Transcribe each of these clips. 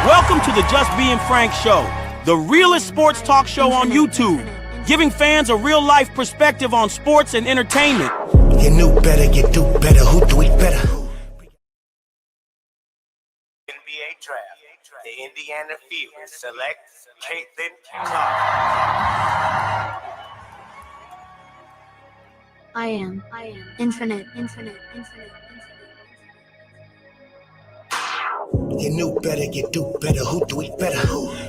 Welcome to the Just Being Frank Show, the realest sports talk show on YouTube, giving fans a real-life perspective on sports and entertainment. You knew better, you do better. Who do it better? NBA draft. The Indiana Fever select Caitlin Clark. I am infinite. You knew better, you do better. Who do it better?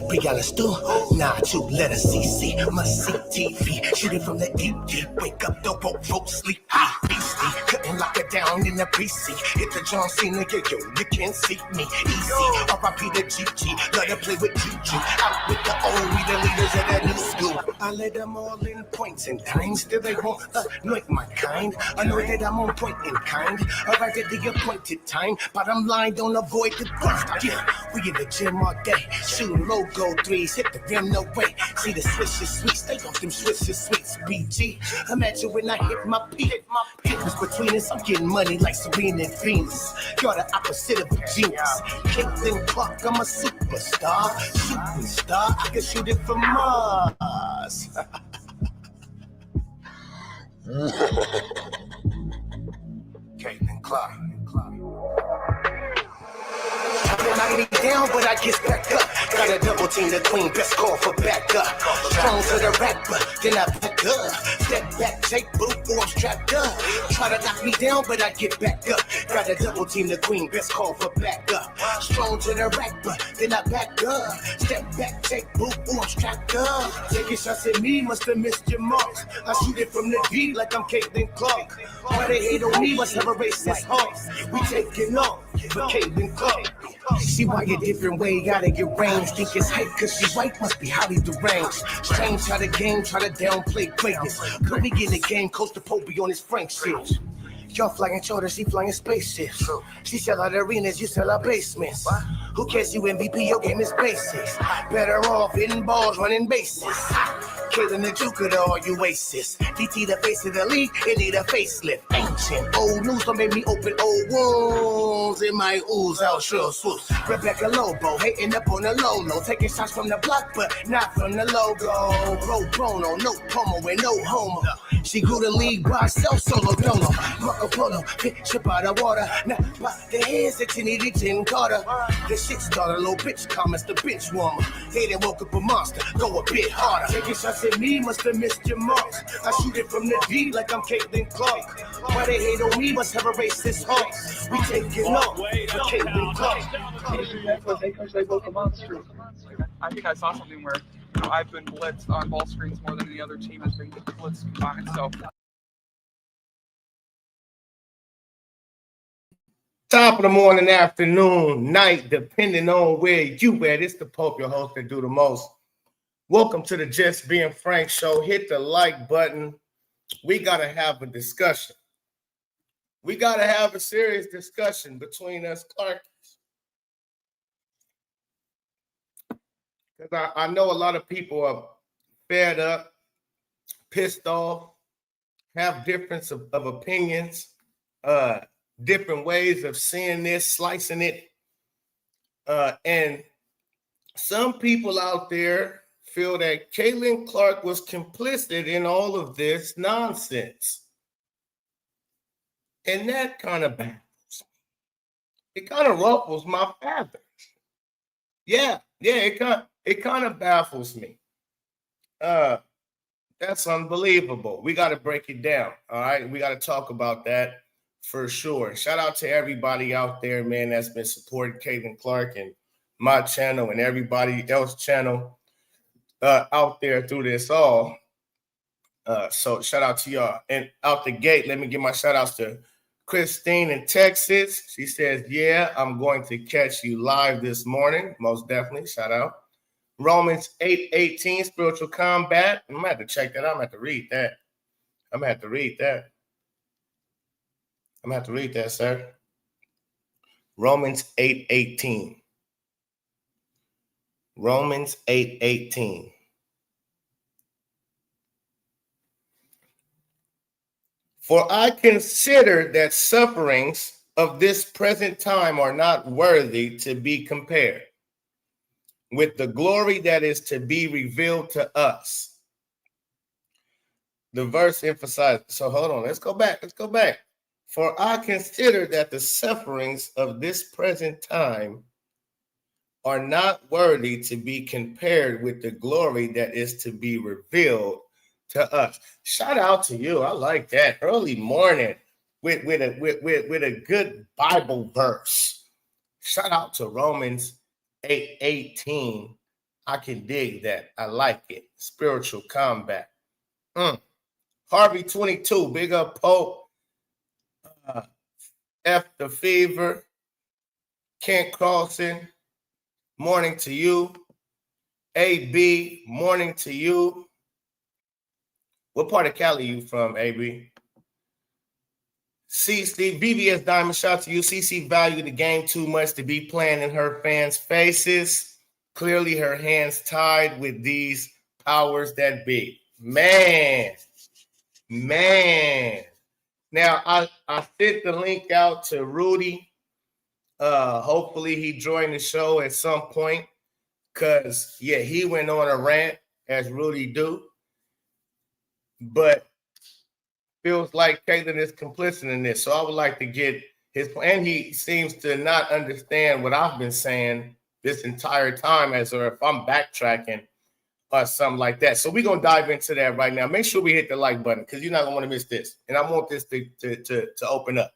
Brianna Stu? Nah, 2 letters. CC. Must see TV. Shooting from the deep. Wake up, the boat, folks sleep. Beastie. Couldn't lock it down in the precinct. Hit the John Cena, yo, you can't see me. Easy. R.I.P. the GG. Let her play with Juju. Out with the old, we the leaders of that new school. I let them all in points and times. Still they won't anoint my kind. Anointed, I'm on point in kind. Arrived at the appointed time. Bottom line, don't avoid the bust. Yeah, we in the gym all day. Shooting logo threes. Hit the rim, no way. See the swishes sweet. Stay off them swishes sweets. BG. Imagine when I hit my peak. Difference between us, I'm getting money like Serena and Venus. You're the opposite of a genius. Caitlin Clark, I'm a superstar. Superstar, I can shoot it from Mars. Caitlin Clark. I get down, but I get back up. Got a double team, the queen, best call for backup. Strong to the rapper, then I back up. Step back, take boot, or I'm strapped up. Try to knock me down, but I get back up. Got a double team, the queen, best call for backup. Strong to the rapper, then I back up. Step back, take boot, or I'm strapped up. Taking shots at me, must have missed your marks. I shoot it from the deep like I'm Caitlin Clark. Why they hate on me, must have a racist heart. We taking off, but Caitlin Clark. See why a different way, gotta get range. Think it's hype cause she white, must be highly deranged. Strange how the game try to downplay greatness. Put me in the game, Coach the Pope on his Frank shit. Y'all flying charters, she flying spaceships. She sell out arenas, you sell out basements. Who cares, you MVP, your game is basics. Better off hitting balls, running bases. Killing the Joker to all you aces. DT the face of the league, it need a facelift. Ancient old news don't make me open old wounds. In my ooze, I'll sure swoops. Rebecca Lobo, hating up on the low. Taking shots from the block, but not from the logo. Pro bono, no promo, and no homo. She grew the league by herself, solo dono. Marco Polo, ship out of water. Now, by the hands that you needed, Tim Carter. The shit started, little bitch comments, the bench warmer. They done woke up a monster, go a bit harder. Taking shots at me, must have missed your marks. I shoot it from the D like I'm Caitlin Clark. Why they hate on me, must have a racist heart. We taking off for Caitlin Clark. They both a monster. I think I saw something where I've been blitzed on ball screens more than any other team has been blitzed combined. So. Top of the morning, afternoon, night, depending on where you at. It's the Pope, your host that do the most. Welcome to the Just Being Frank show. Hit the like button. We got to have a discussion. We got to have a serious discussion between us Clarkies. Because I know a lot of people are fed up, pissed off, have difference of opinions, different ways of seeing this, slicing it. And some people out there feel that Caitlin Clark was complicit in all of this nonsense. And that kind of baffles me. It kind of ruffles my feathers. Yeah, it kind of baffles me. That's unbelievable. We got to break it down. All right. We got to talk about that for sure. Shout out to everybody out there, man, that's been supporting Caitlin Clark and my channel and everybody else channel out there through this all. So shout out to y'all. And out the gate, let me give my shout outs to Christine in Texas. She says, yeah, I'm going to catch you live this morning. Most definitely. Shout out. Romans 8:18, spiritual combat. I'm going to have to check that out. I'm going to have to read that. I'm going to have to read that, sir. Romans 8:18. Romans 8:18. For I consider that sufferings of this present time are not worthy to be compared with the glory that is to be revealed to us. The verse emphasizes, so hold on, let's go back. For I consider that the sufferings of this present time are not worthy to be compared with the glory that is to be revealed to us. Shout out to you. I like that. Early morning with a good Bible verse. Shout out to Romans 8:18. I can dig that. I like it. Spiritual combat. Harvey 22, big up Pope. F the Fever. Kent Carlson, morning to you. AB, morning to you. What part of Cali you from, AB? CC, VVS Diamond, shout out to you. CC value the game too much to be playing in her fans' faces. Clearly her hands tied with these powers that be. Man. Now, I sent the link out to Rudy. Hopefully he joined the show at some point because, yeah, he went on a rant as Rudy do. But feels like Caitlin is complicit in this. So I would like to get his, and he seems to not understand what I've been saying this entire time as or if I'm backtracking or something like that. So we're going to dive into that right now. Make sure we hit the like button because you're not going to want to miss this. And I want this to open up.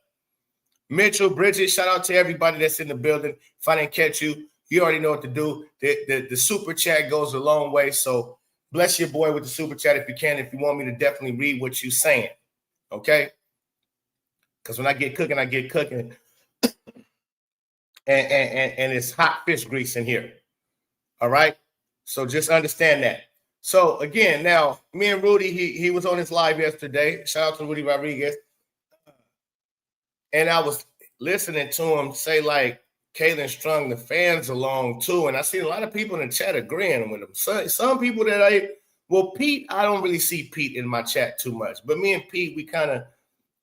Mitchell, Bridget, shout out to everybody that's in the building. If I didn't catch you, you already know what to do. The super chat goes a long way. So bless your boy with the super chat if you can. If you want me to definitely read what you're saying. Okay? Because when I get cooking, and it's hot fish grease in here. All right? So just understand that. So again, now me and Rudy, he was on his live yesterday. Shout out to Rudy Rodriguez. And I was listening to him say like Kaylin strung the fans along too. And I seen a lot of people in the chat agreeing with him. Some people that Pete, I don't really see Pete in my chat too much. But me and Pete, we kind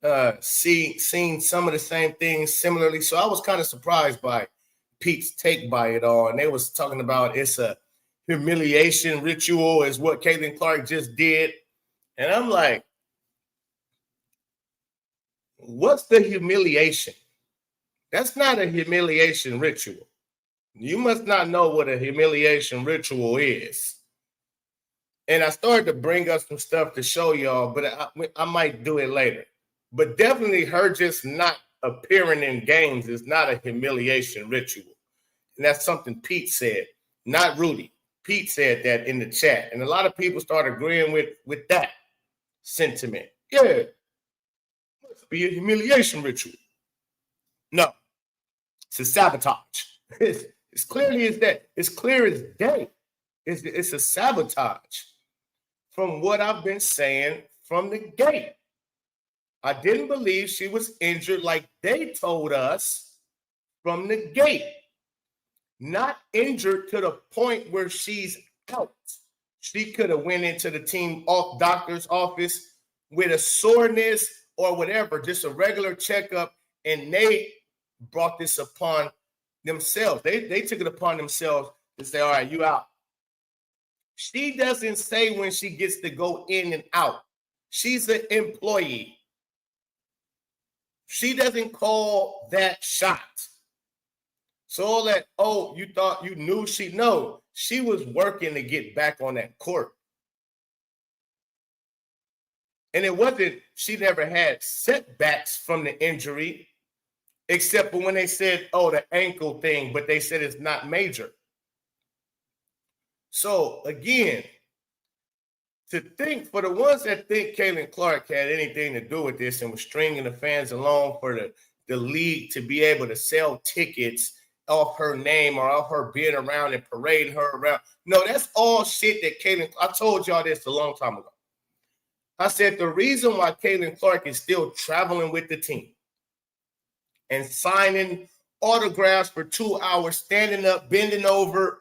of seen some of the same things similarly. So I was kind of surprised by Pete's take by it all. And they was talking about it's a humiliation ritual is what Caitlin Clark just did. And I'm like, what's the humiliation? That's not a humiliation ritual. You must not know what a humiliation ritual is. And I started to bring up some stuff to show y'all, but I might do it later. But definitely her just not appearing in games is not a humiliation ritual. And that's something Pete said, not Rudy. Pete said that in the chat. And a lot of people started agreeing with that sentiment. Yeah. Must be a humiliation ritual. No. It's a sabotage. It's clearly as that. It's clear as day. It's a sabotage from what I've been saying from the gate. I didn't believe she was injured like they told us from the gate. Not injured to the point where she's out. She could have went into the team doctor's office with a soreness or whatever, just a regular checkup, and they brought this upon themselves. They took it upon themselves to say, all right, you out. She doesn't say when she gets to go in and out. She's an employee. She doesn't call that shot. So all that, you thought you knew she was working to get back on that court. And it wasn't, she never had setbacks from the injury, except for when they said, the ankle thing, but they said it's not major. So again, to think, for the ones that think Caitlin Clark had anything to do with this and was stringing the fans along for the league to be able to sell tickets off her name or off her being around and parade her around. No, that's all shit that Caitlin, I told y'all this a long time ago. I said the reason why Caitlin Clark is still traveling with the team and signing autographs for 2 hours, standing up, bending over,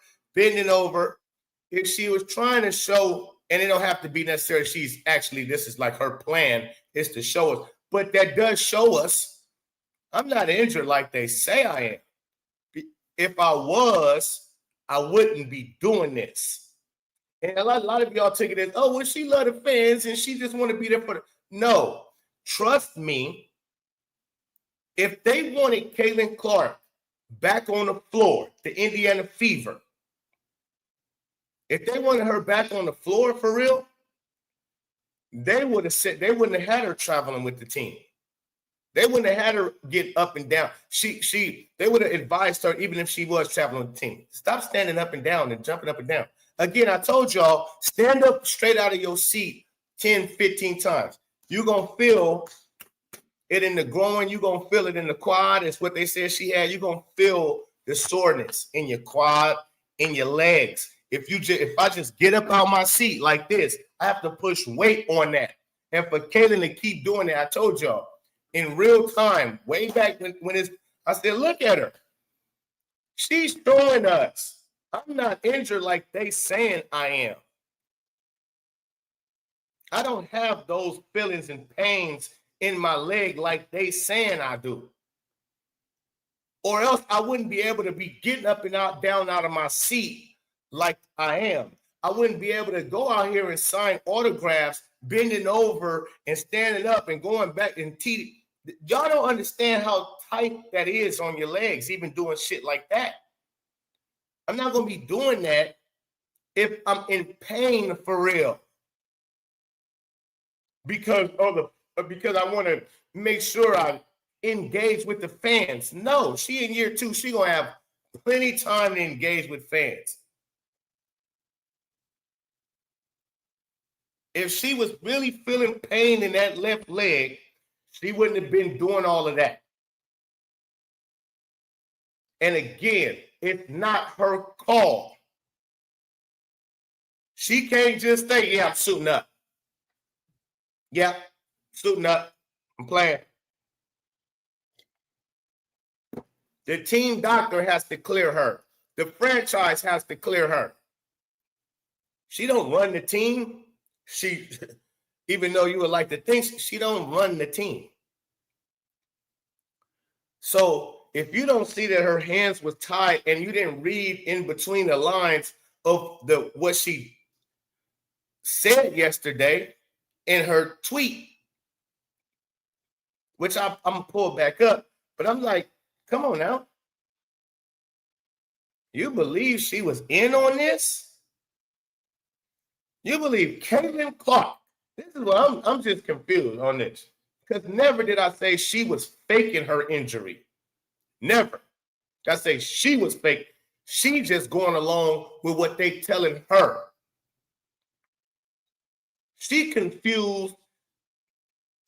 if she was trying to show, and it don't have to be necessary, she's actually, this is like her plan, is to show us. But that does show us I'm not injured like they say I am. If I was, I wouldn't be doing this. And a lot of y'all take it as, oh, well, she love the fans and she just want to be there for the. No, trust me. If they wanted Caitlin Clark back on the floor, the Indiana Fever, if they wanted her back on the floor for real, they wouldn't have had her traveling with the team. They wouldn't have had her get up and down. They would have advised her, even if she was traveling with the team, stop standing up and down and jumping up and down. Again, I told y'all, stand up straight out of your seat 10, 15 times. You're going to feel it in the groin. You're going to feel it in the quad. It's what they said she had. You're going to feel the soreness in your quad, in your legs. If I just get up out my seat like this, I have to push weight on that. And for Caitlin to keep doing it, I told y'all, in real time, way back when I said, look at her. She's showing us I'm not injured like they saying I am. I don't have those feelings and pains in my leg like they saying I do. Or else I wouldn't be able to be getting up and down out of my seat like I am. I wouldn't be able to go out here and sign autographs, bending over and standing up and going back and y'all don't understand how tight that is on your legs, even doing shit like that. I'm not going to be doing that if I'm in pain for real. Because I want to make sure I engage with the fans. No, she in year 2, she going to have plenty time to engage with fans. If she was really feeling pain in that left leg, she wouldn't have been doing all of that. And again, it's not her call. She can't just say, yeah, I'm suiting up. Yeah, suiting up. I'm playing. The team doctor has to clear her. The franchise has to clear her. She don't run the team. Even though you would like to think, she don't run the team. So if you don't see that her hands was tied and you didn't read in between the lines of what she said yesterday in her tweet, which I'm going to pull back up, but I'm like, come on now. You believe she was in on this? You believe Caitlin Clark? This is what I'm just confused on this. Because never did I say she was faking her injury. Never. I say she was fake. She just going along with what they telling her. She confused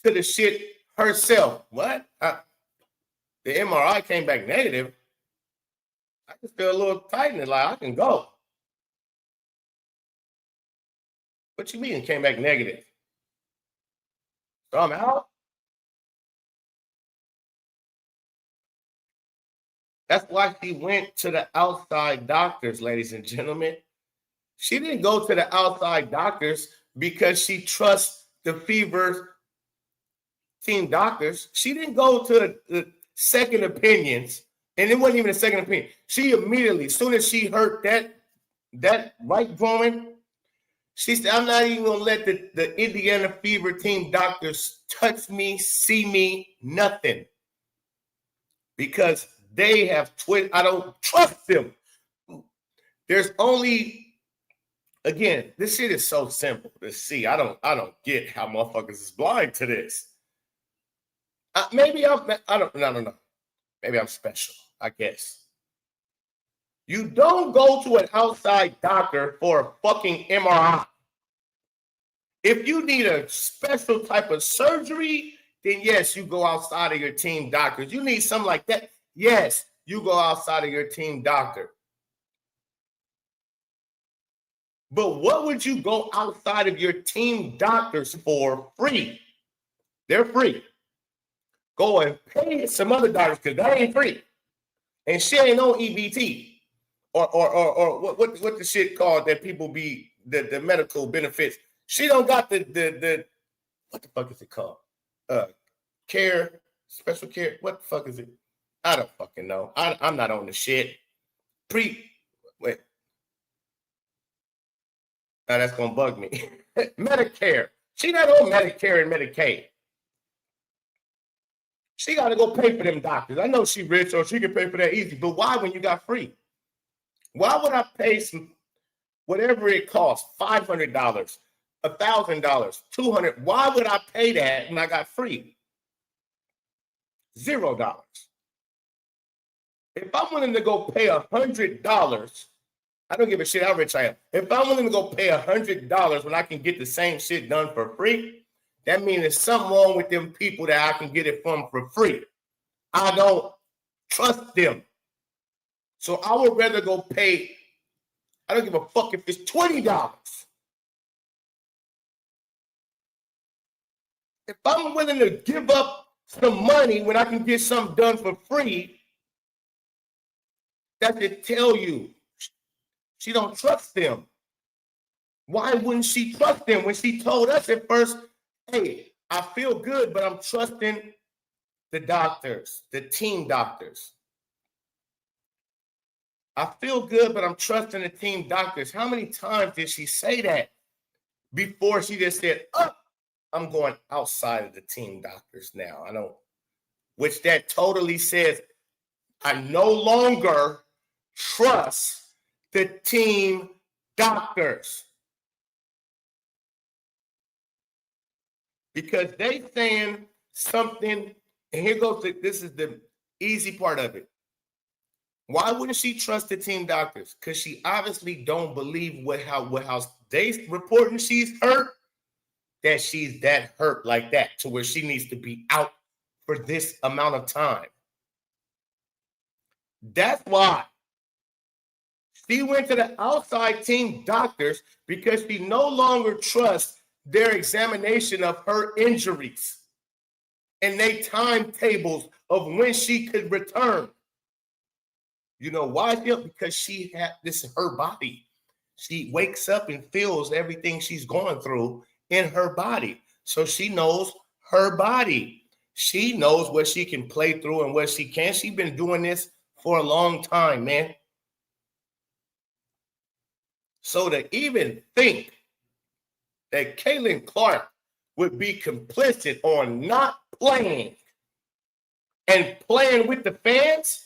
to the shit herself. What? The MRI came back negative. I just feel a little tightening, like I can go. What you mean it came back negative? So I'm out? That's why she went to the outside doctors, ladies and gentlemen. She didn't go to the outside doctors because she trusts the Fever team doctors. She didn't go to the second opinions, and it wasn't even a second opinion. She immediately, as soon as she heard that right groin, she said, I'm not even going to let the Indiana Fever team doctors touch me, see me, nothing. Because they have I don't trust them. There's only, again, this shit is so simple to see. I don't get how motherfuckers is blind to this. I don't know. Maybe I'm special, I guess. You don't go to an outside doctor for a fucking MRI. If you need a special type of surgery, then yes, you go outside of your team doctors. You need something like that. Yes, you go outside of your team doctor. But what would you go outside of your team doctors for free? They're free. Go and pay some other doctors because they ain't free. And she ain't on EBT or what the shit called that people be the medical benefits. She don't got the what the fuck is it called? Care, special care. What the fuck is it? I don't fucking know. I'm not on the shit. Wait. Now that's gonna bug me. Medicare. She not on Medicare and Medicaid. She got to go pay for them doctors. I know she rich, so she can pay for that easy. But why when you got free? Why would I pay some whatever it costs, $500, $1,000, $200? Why would I pay that when I got free? $0. If I'm willing to go pay $100, I don't give a shit how rich I am. If I'm willing to go pay $100 when I can get the same shit done for free, that means there's something wrong with them people that I can get it from for free. I don't trust them. So I would rather go pay, I don't give a fuck if it's $20. If I'm willing to give up some money when I can get something done for free, that should tell you she don't trust them. Why wouldn't she trust them when she told us at first, hey, I feel good, but I'm trusting the doctors, the team doctors. I feel good, but I'm trusting the team doctors. How many times did she say that before she just said, oh, I'm going outside of the team doctors now? I don't, which that totally says I no longer trust the team doctors. Because they saying something, and here goes this is the easy part of it. Why wouldn't she trust the team doctors? Because she obviously don't believe how they reporting she's hurt, that she's that hurt like that to where she needs to be out for this amount of time. That's why she went to the outside team doctors, because she no longer trusts their examination of her injuries and their timetables of when she could return. You know why? Because she had this in her body. She wakes up and feels everything she's going through in her body. So she knows her body. She knows what she can play through and what she can't. She's been doing this for a long time, man. So to even think that Caitlin Clark would be complicit on not playing and playing with the fans,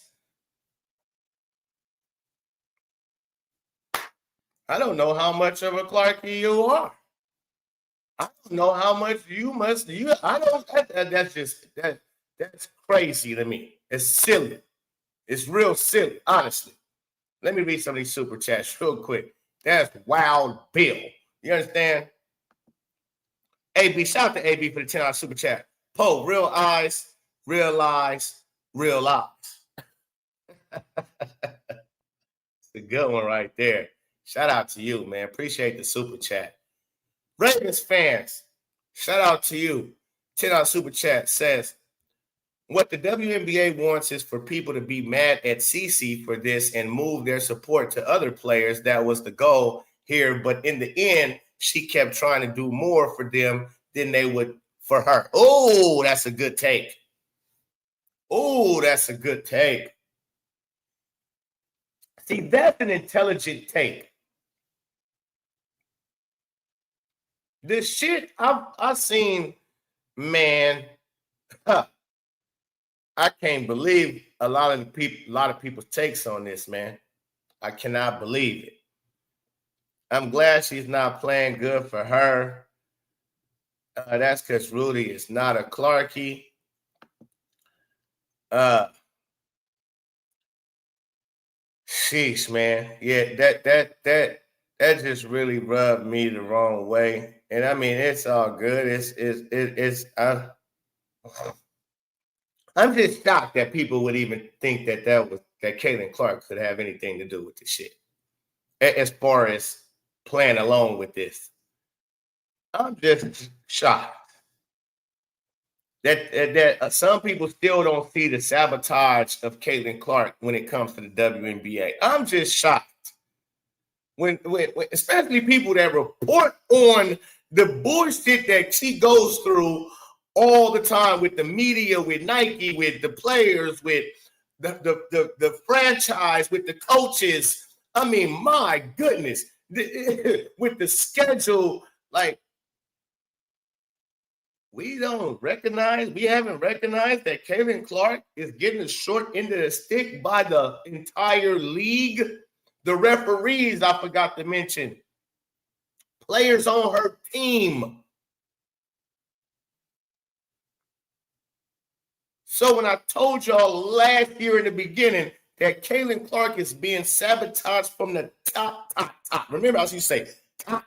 I don't know how much of a Clarkie you are. I don't know how much you must. I don't. That's crazy to me. It's silly. It's real silly, honestly. Let me read some of these super chats real quick. That's Wild Bill. You understand? AB, shout out to AB for the $10 super chat. Poe, real eyes, real lies, real lies. It's a good one right there. Shout out to you, man. Appreciate the super chat. Ravens fans, shout out to you. $10 super chat says, what the WNBA wants is for people to be mad at CeCe for this and move their support to other players. That was the goal here. But in the end, she kept trying to do more for them than they would for her. Oh, that's a good take. Oh, that's a good take. See, that's an intelligent take. The shit I've seen, man, I can't believe a lot of people's takes on this, man. I cannot believe it. I'm glad she's not playing. Good for her. That's because Rudy is not a Clarkie. Sheesh, man. Yeah, that just really rubbed me the wrong way. And I mean, it's all good. I'm just shocked that people would even think that Caitlin Clark could have anything to do with this shit. As far as playing along with this, I'm just shocked that some people still don't see the sabotage of Caitlin Clark when it comes to the WNBA. I'm just shocked. When especially people that report on the bullshit that she goes through all the time with the media, with Nike, with the players, with the franchise, with the coaches, I mean, my goodness, with the schedule, like, we haven't recognized that Caitlin Clark is getting the short end of the stick by the entire league. The referees, I forgot to mention, players on her team. So when I told y'all last year in the beginning that Caitlin Clark is being sabotaged from the top. Remember, I used to say top,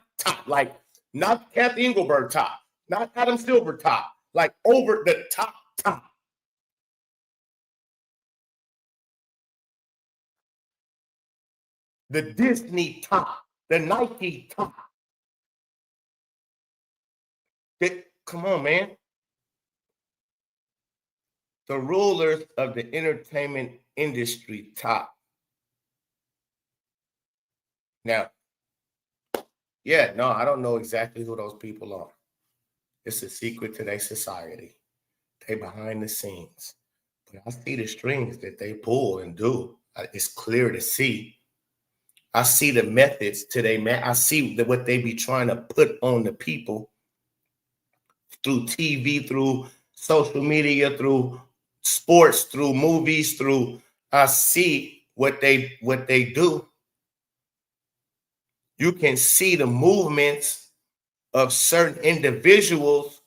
like not Kathy Engelberg top, not Adam Silver top, like over the top. The Disney top, the Nike top. Come on, man. The rulers of the entertainment industry top. Now, yeah, no, I don't know exactly who those people are. It's a secret to their society. They behind the scenes. But I see the strings that they pull and do. It's clear to see. I see the methods to they man. I see what they be trying to put on the people through TV, through social media, through sports, through movies, through. I see what they do. You can see the movements of certain individuals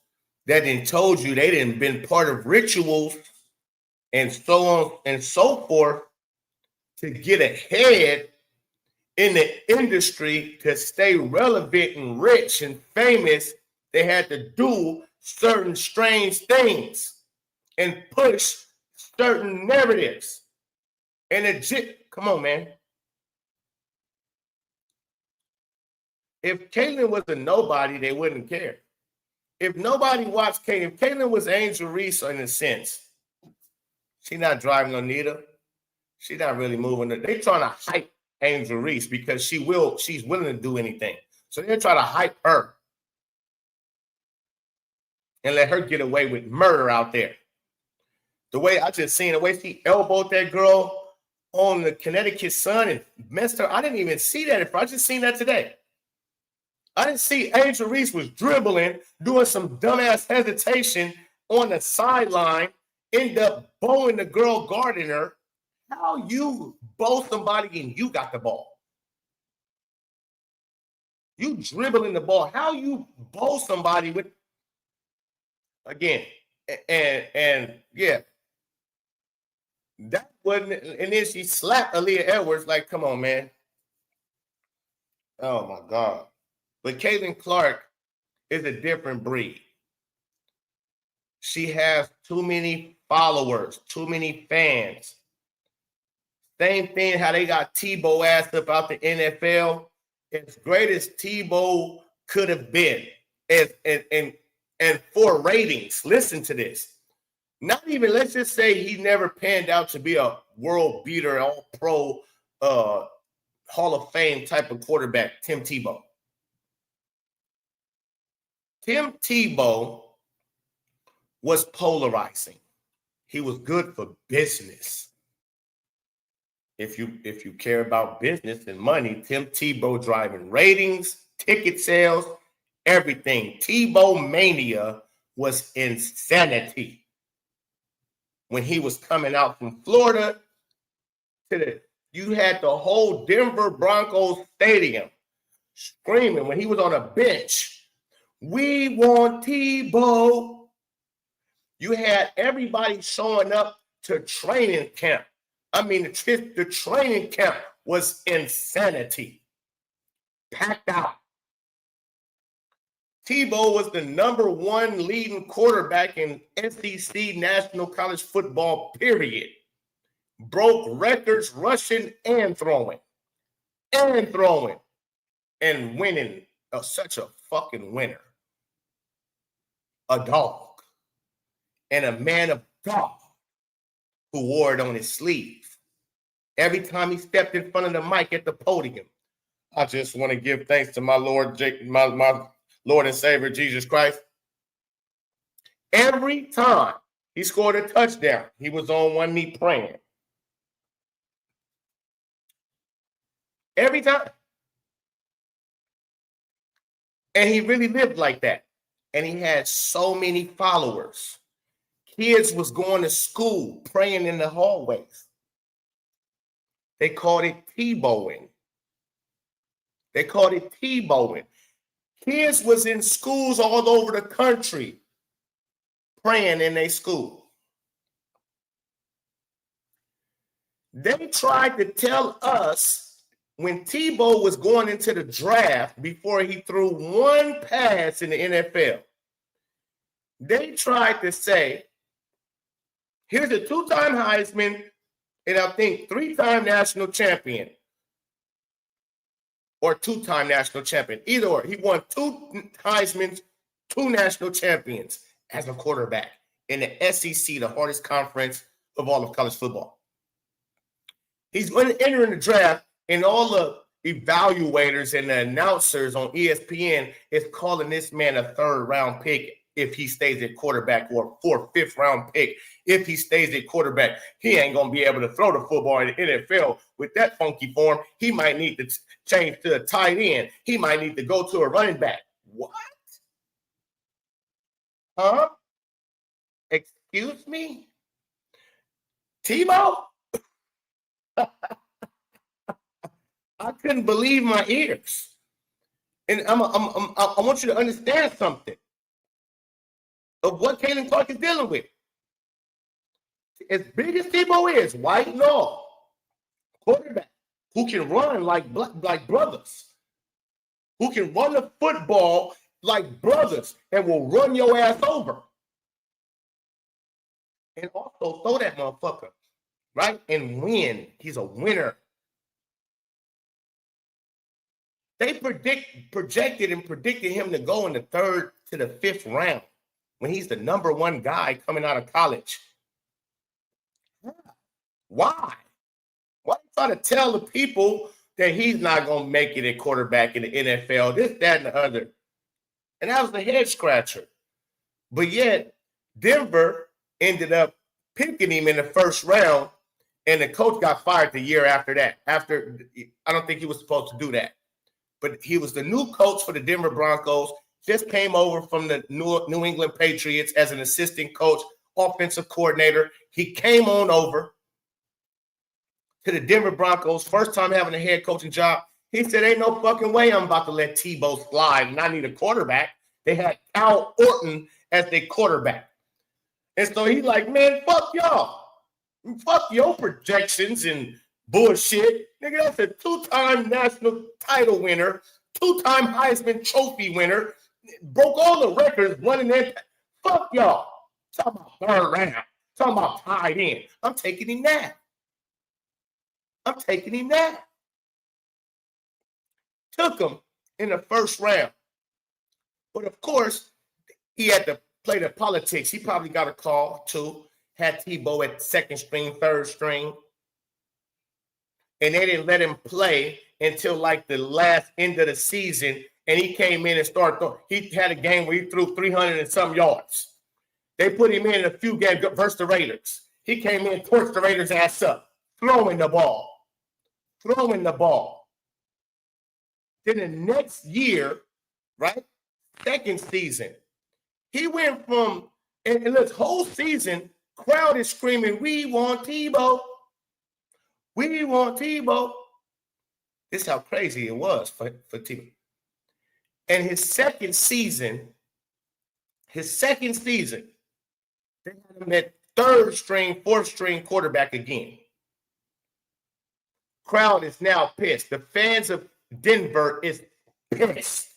that done told you they didn't been part of rituals and so on and so forth to get ahead in the industry, to stay relevant and rich and famous. They had to do certain strange things and push certain narratives. And come on, man. If Caitlin was a nobody, they wouldn't care. If nobody watched Caitlin, if Caitlin was Angel Reese in a sense, she's not driving Anita. She's not really moving. They're trying to hype Angel Reese because she's willing to do anything. So they're trying to hype her and let her get away with murder out there. The way I just seen, the way she elbowed that girl on the Connecticut Sun and messed her. I didn't even see that. I just seen that today. I didn't see Angel Reese was dribbling, doing some dumbass hesitation on the sideline, end up bowing the girl guarding her. How you bow somebody and you got the ball? You dribbling the ball. How you bow somebody with, again, and yeah. That wasn't, and then she slapped Aaliyah Edwards like, come on, man. Oh my God. But Caitlin Clark is a different breed. She has too many followers, too many fans. Same thing how they got Tebow asked about the NFL. As great as Tebow could have been, and for ratings, listen to this. Not even, let's just say he never panned out to be a world beater, all-pro, Hall of Fame type of quarterback, Tim Tebow. Tim Tebow was polarizing. He was good for business. If you care about business and money, Tim Tebow driving ratings, ticket sales, everything. Tebow mania was insanity. When he was coming out from Florida you had the whole Denver Broncos stadium screaming when he was on a bench, "We want Tebow." You had everybody showing up to training camp. I mean, the training camp was insanity. Packed out. Tebow was the #1 leading quarterback in SEC National College Football, period. Broke records rushing and throwing. And winning. Such a fucking winner. A dog. And a man of God who wore it on his sleeve. Every time he stepped in front of the mic at the podium, I just want to give thanks to my Lord, my Lord and Savior, Jesus Christ. Every time he scored a touchdown, he was on one knee praying. Every time. And he really lived like that. And he had so many followers. Kids was going to school, praying in the hallways. They called it Tebowing. They called it Tebowing. Kids was in schools all over the country praying in their school. They tried to tell us when Tebow was going into the draft before he threw one pass in the NFL. They tried to say, here's a two-time Heisman and I think three-time national champion or two-time national champion. Either or. He won 2 Heismans, 2 national champions as a quarterback in the SEC, the hardest conference of all of college football. He's going to enter in the draft, and all the evaluators and the announcers on ESPN is calling this man a 3rd-round pick if he stays at quarterback, or 4th, 5th-round pick if he stays at quarterback. He ain't going to be able to throw the football in the NFL with that funky form. He might need to change to a tight end. He might need to go to a running back. What? Huh? Excuse me? Tebow? I couldn't believe my ears. And I want you to understand something of what Caitlin Clark is dealing with. As big as Tebow is, white and all, quarterback who can run like brothers, who can run the football like brothers and will run your ass over. And also throw that motherfucker, right? And win. He's a winner. They projected him to go in the 3rd to the 5th round when he's the number 1 guy coming out of college. Why? Why try to tell the people that he's not going to make it at quarterback in the NFL, this, that, and the other? And that was the head scratcher. But yet, Denver ended up picking him in the 1st round, and the coach got fired the year after that. I don't think he was supposed to do that. But he was the new coach for the Denver Broncos, just came over from the New England Patriots as an assistant coach, offensive coordinator. He came on over to the Denver Broncos, first time having a head coaching job. He said, ain't no fucking way I'm about to let Tebow slide, and I need a quarterback. They had Al Orton as their quarterback. And so he's like, man, fuck y'all. Fuck your projections and bullshit. Nigga, that's a 2-time national title winner, 2-time Heisman Trophy winner, broke all the records, running in. Fuck y'all. Talking about 3rd round. Talking about tied in. I'm taking him now. Took him in the 1st round. But of course, he had to play the politics. He probably got a call too. Had Tebow at 2nd string, 3rd string. And they didn't let him play until like the last end of the season. And he came in and started throwing. He had a game where he threw 300 and some yards. They put him in a few games versus the Raiders. He came in, torched the Raiders' ass up, throwing the ball. Then the next year, right, 2nd season, he went from, and this whole season, crowd is screaming, we want Tebow. We want Tebow. This is how crazy it was for Tebow. And his second season, they had him at 3rd string, 4th string quarterback again. Crowd is now pissed. The fans of Denver is pissed.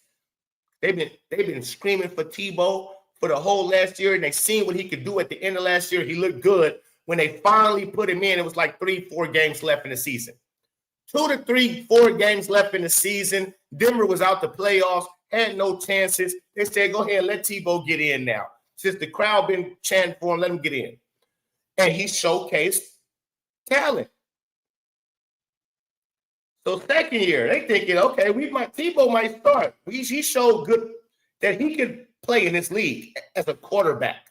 They've been screaming for Tebow for the whole last year, and they seen what he could do at the end of last year. He looked good. When they finally put him in, it was like 3-4 games left in the season. 2 to 3, 4 games left in the season. Denver was out the playoffs, had no chances. They said, go ahead, let Tebow get in now. Since the crowd been chanting for him, let him get in. And he showcased talent. So 2nd year, they thinking, okay, Tebow might start. He showed good that he could play in this league as a quarterback.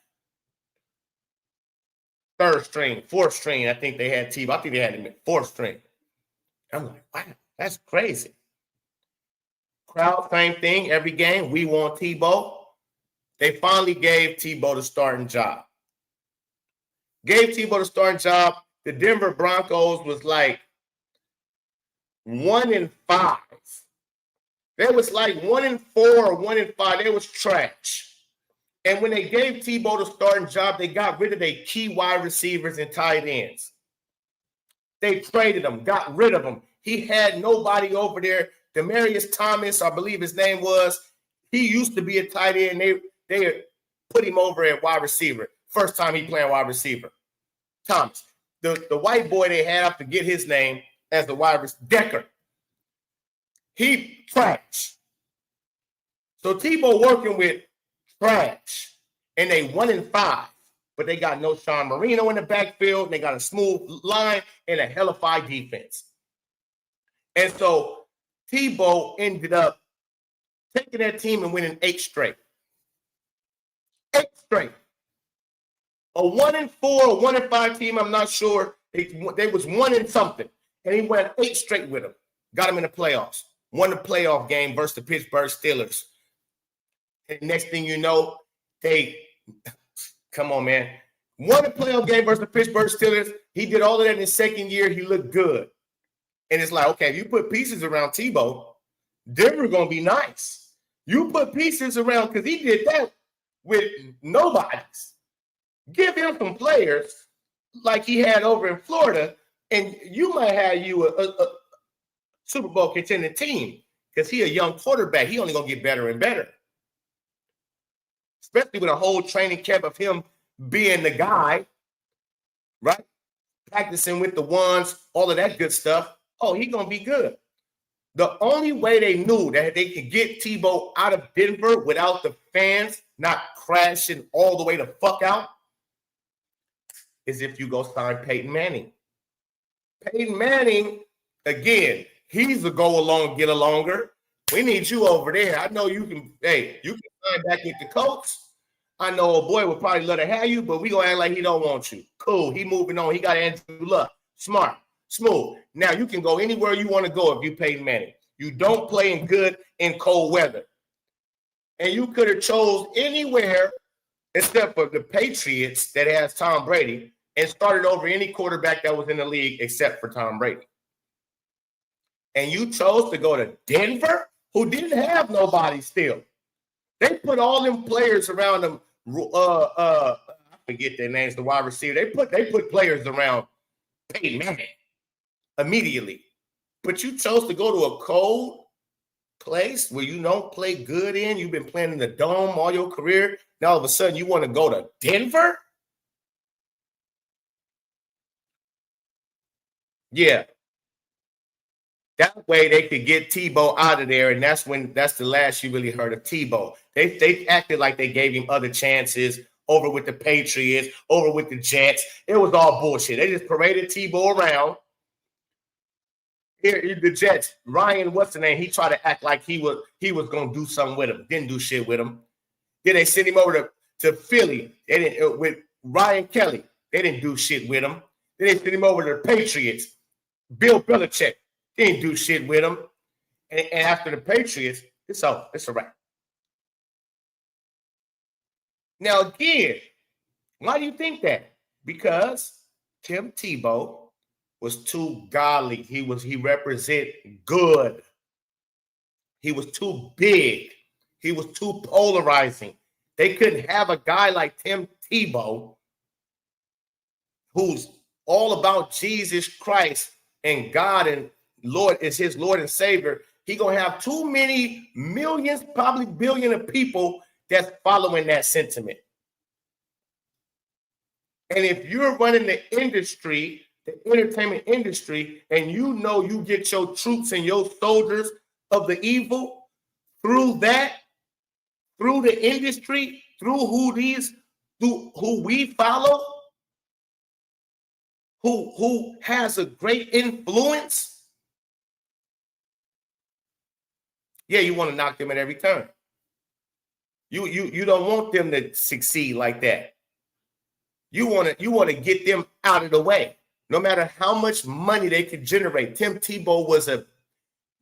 3rd string, 4th string, I think they had Tebow. I think they had him at 4th string. I'm like, wow, That's crazy. Crowd, same thing. Every game, we want Tebow. They finally gave Tebow the starting job. Gave Tebow the starting job. The Denver Broncos was like 1-5. They was like 1-4 or 1-5. They was trash. And when they gave Tebow the starting job, they got rid of their key wide receivers and tight ends. They traded them, got rid of them. He had nobody over there. Demaryius Thomas, I believe his name was, he used to be a tight end. They put him over at wide receiver. First time he playing wide receiver. Thomas. The white boy they had, I forget his name, as the wide receiver, Decker. He trash. So Tebow working with trash. And they 1-5. But they got no Sean Marino in the backfield. And they got a smooth line and a hellified defense. And so Tebow ended up taking that team and winning 8 straight. 8 straight. A 1-4 or 1-5 team, I'm not sure. They was 1-something. And he went 8 straight with them. Got them in the playoffs. Won the playoff game versus the Pittsburgh Steelers. And next thing you know, come on, man. Won the playoff game versus the Pittsburgh Steelers. He did all of that in his second year. He looked good. And it's like, okay, if you put pieces around Tebow, Denver going to be nice. You put pieces around, because he did that with nobodies. Give him some players like he had over in Florida, and you might have you a Super Bowl contending team, because he a young quarterback. He only going to get better and better. Especially with a whole training camp of him being the guy, right? Practicing with the ones, all of that good stuff. Oh, he's going to be good. The only way they knew that they could get Tebow out of Denver without the fans not crashing all the way the fuck out is if you go sign Peyton Manning. Peyton Manning, again, he's a go along, get alonger. We need you over there. I know you can, you can sign back with the coach. I know old boy would probably love to have you, but we going to act like he don't want you. Cool. He moving on. He got Andrew Luck. Smart. Smooth. Now you can go anywhere you want to go if you Peyton Manning. You don't play in good in cold weather. And you could have chose anywhere except for the Patriots that has Tom Brady and started over any quarterback that was in the league except for Tom Brady. And you chose to go to Denver, who didn't have nobody still. They put all them players around them. I forget their names, the wide receiver. They put players around Peyton Manning immediately. But you chose to go to a cold place where you don't play good in. You've been playing in the dome all your career. Now all of a sudden you want to go to Denver? Yeah. That way they could get Tebow out of there, and that's the last you really heard of Tebow. They acted like they gave him other chances over with the Patriots, over with the Jets. It was all bullshit. They just paraded Tebow around. Here, the Jets, Ryan, what's the name? He tried to act like he was gonna do something with him. Didn't do shit with him. Then they sent him over to Philly. They didn't with Ryan Kelly. They didn't do shit with him. Then they sent him over to the Patriots. Bill Belichick. They didn't do shit with him. And after the Patriots, it's over. It's a wrap. Now again, why do you think that? Because Tim Tebow was too godly. He represented good. He was too big. He was too polarizing. They couldn't have a guy like Tim Tebow who's all about Jesus Christ and God and Lord is his Lord and Savior. He gonna have too many millions, probably billion of people that's following that sentiment. And if you're running the industry, the entertainment industry, and you know you get your troops and your soldiers of the evil through that, through the industry, through who we follow, who has a great influence, yeah, you want to knock them at every turn. You don't want them to succeed like that. You want to get them out of the way. No matter how much money they could generate. Tim Tebow was a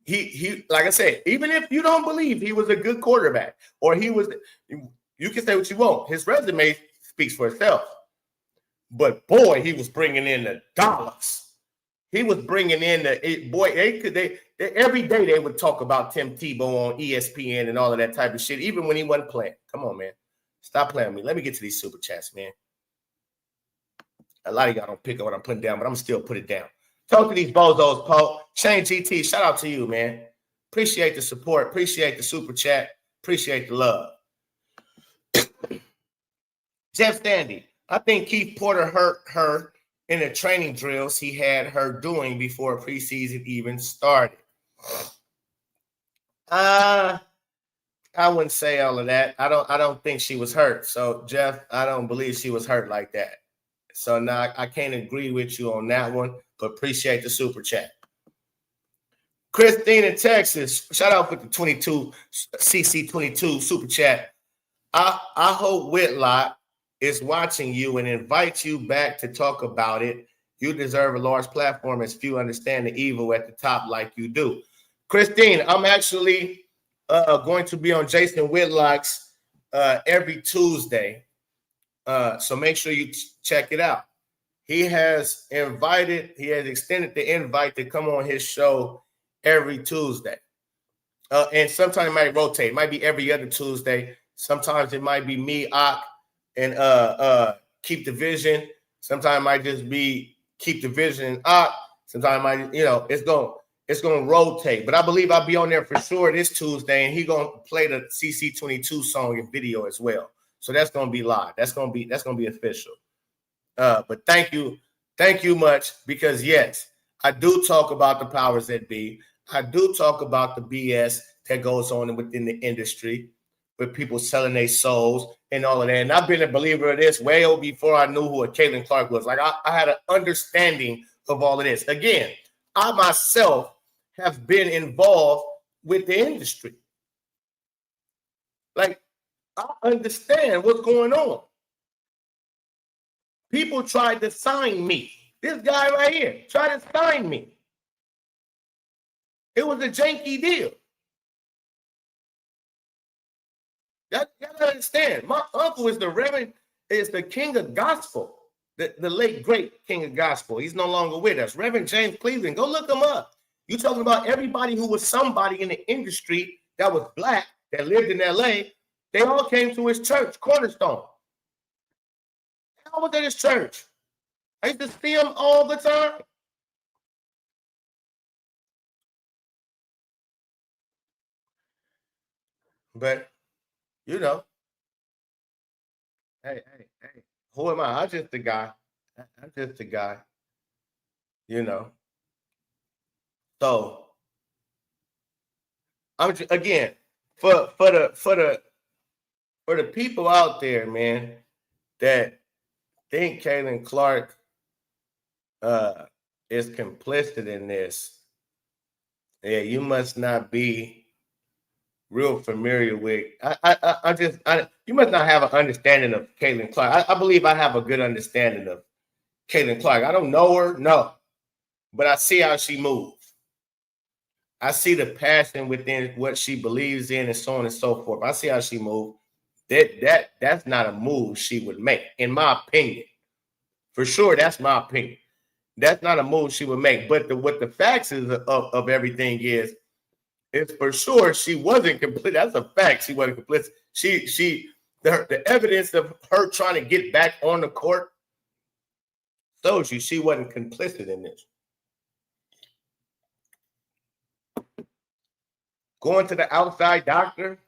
he like I said, even if you don't believe he was a good quarterback or he was, you can say what you want. His resume speaks for itself. But boy, he was bringing in the dollars. He was bringing in they every day they would talk about Tim Tebow on ESPN and all of that type of shit, even when he wasn't playing. Come on, man. Stop playing with me. Let me get to these super chats, man. A lot of y'all don't pick up what I'm putting down, but I'm still put it down. Talk to these bozos, Poe. Shane GT, shout out to you, man. Appreciate the support. Appreciate the super chat. Appreciate the love. Jeff Standy, I think Keith Porter hurt her in the training drills he had her doing before preseason even started. I wouldn't say all of that. I don't think she was hurt. So, Jeff, I don't believe she was hurt like that. So now I can't agree with you on that one, but appreciate the super chat. Christine in Texas, shout out for the 22 CC22 super chat. I hope Whitlock is watching you and invites you back to talk about it. You deserve a large platform as few understand the evil at the top like you do. Christine, I'm actually going to be on Jason Whitlock's every Tuesday. So make sure you check it out. He has extended the invite to come on his show every Tuesday. And sometimes it might rotate. It might be every other Tuesday. Sometimes it might be me, Ak, and Keep the Vision. Sometimes it might just be Keep the Vision and Ak. Sometimes it's gonna rotate. But I believe I'll be on there for sure this Tuesday, and he's gonna play the CC22 song and video as well. So that's gonna be live. That's gonna be official. But thank you much, because yes, I do talk about the powers that be. I do talk about the BS that goes on within the industry with people selling their souls and all of that. And I've been a believer of this way before I knew who a Caitlin Clark was. Like I had an understanding of all of this. Again, I myself have been involved with the industry. Like I understand what's going on. People tried to sign me. This guy right here tried to sign me. It was a janky deal. You gotta understand. My uncle is the king of gospel, the late great king of gospel. He's no longer with us. Reverend James Cleveland. Go look him up. You talking about everybody who was somebody in the industry that was black that lived in LA? They all came to his church, Cornerstone. I was at his church. I used to see him all the time. But, you know, hey, who am I? I'm just a guy. You know. So, I'm just, again, for the people out there, man, that think Caitlin Clark is complicit in this. Yeah, you must not be real familiar with. You must not have an understanding of Caitlin Clark. I believe I have a good understanding of Caitlin Clark. I don't know her, no, but I see how she moves. I see the passion within what she believes in, and so on and so forth. I see how she moves. That's not a move she would make, in my opinion. For sure, that's my opinion. That's not a move she would make. But what the facts is of everything is for sure she wasn't complicit. That's a fact. She wasn't complicit. The evidence of her trying to get back on the court shows you she wasn't complicit in this. Going to the outside doctor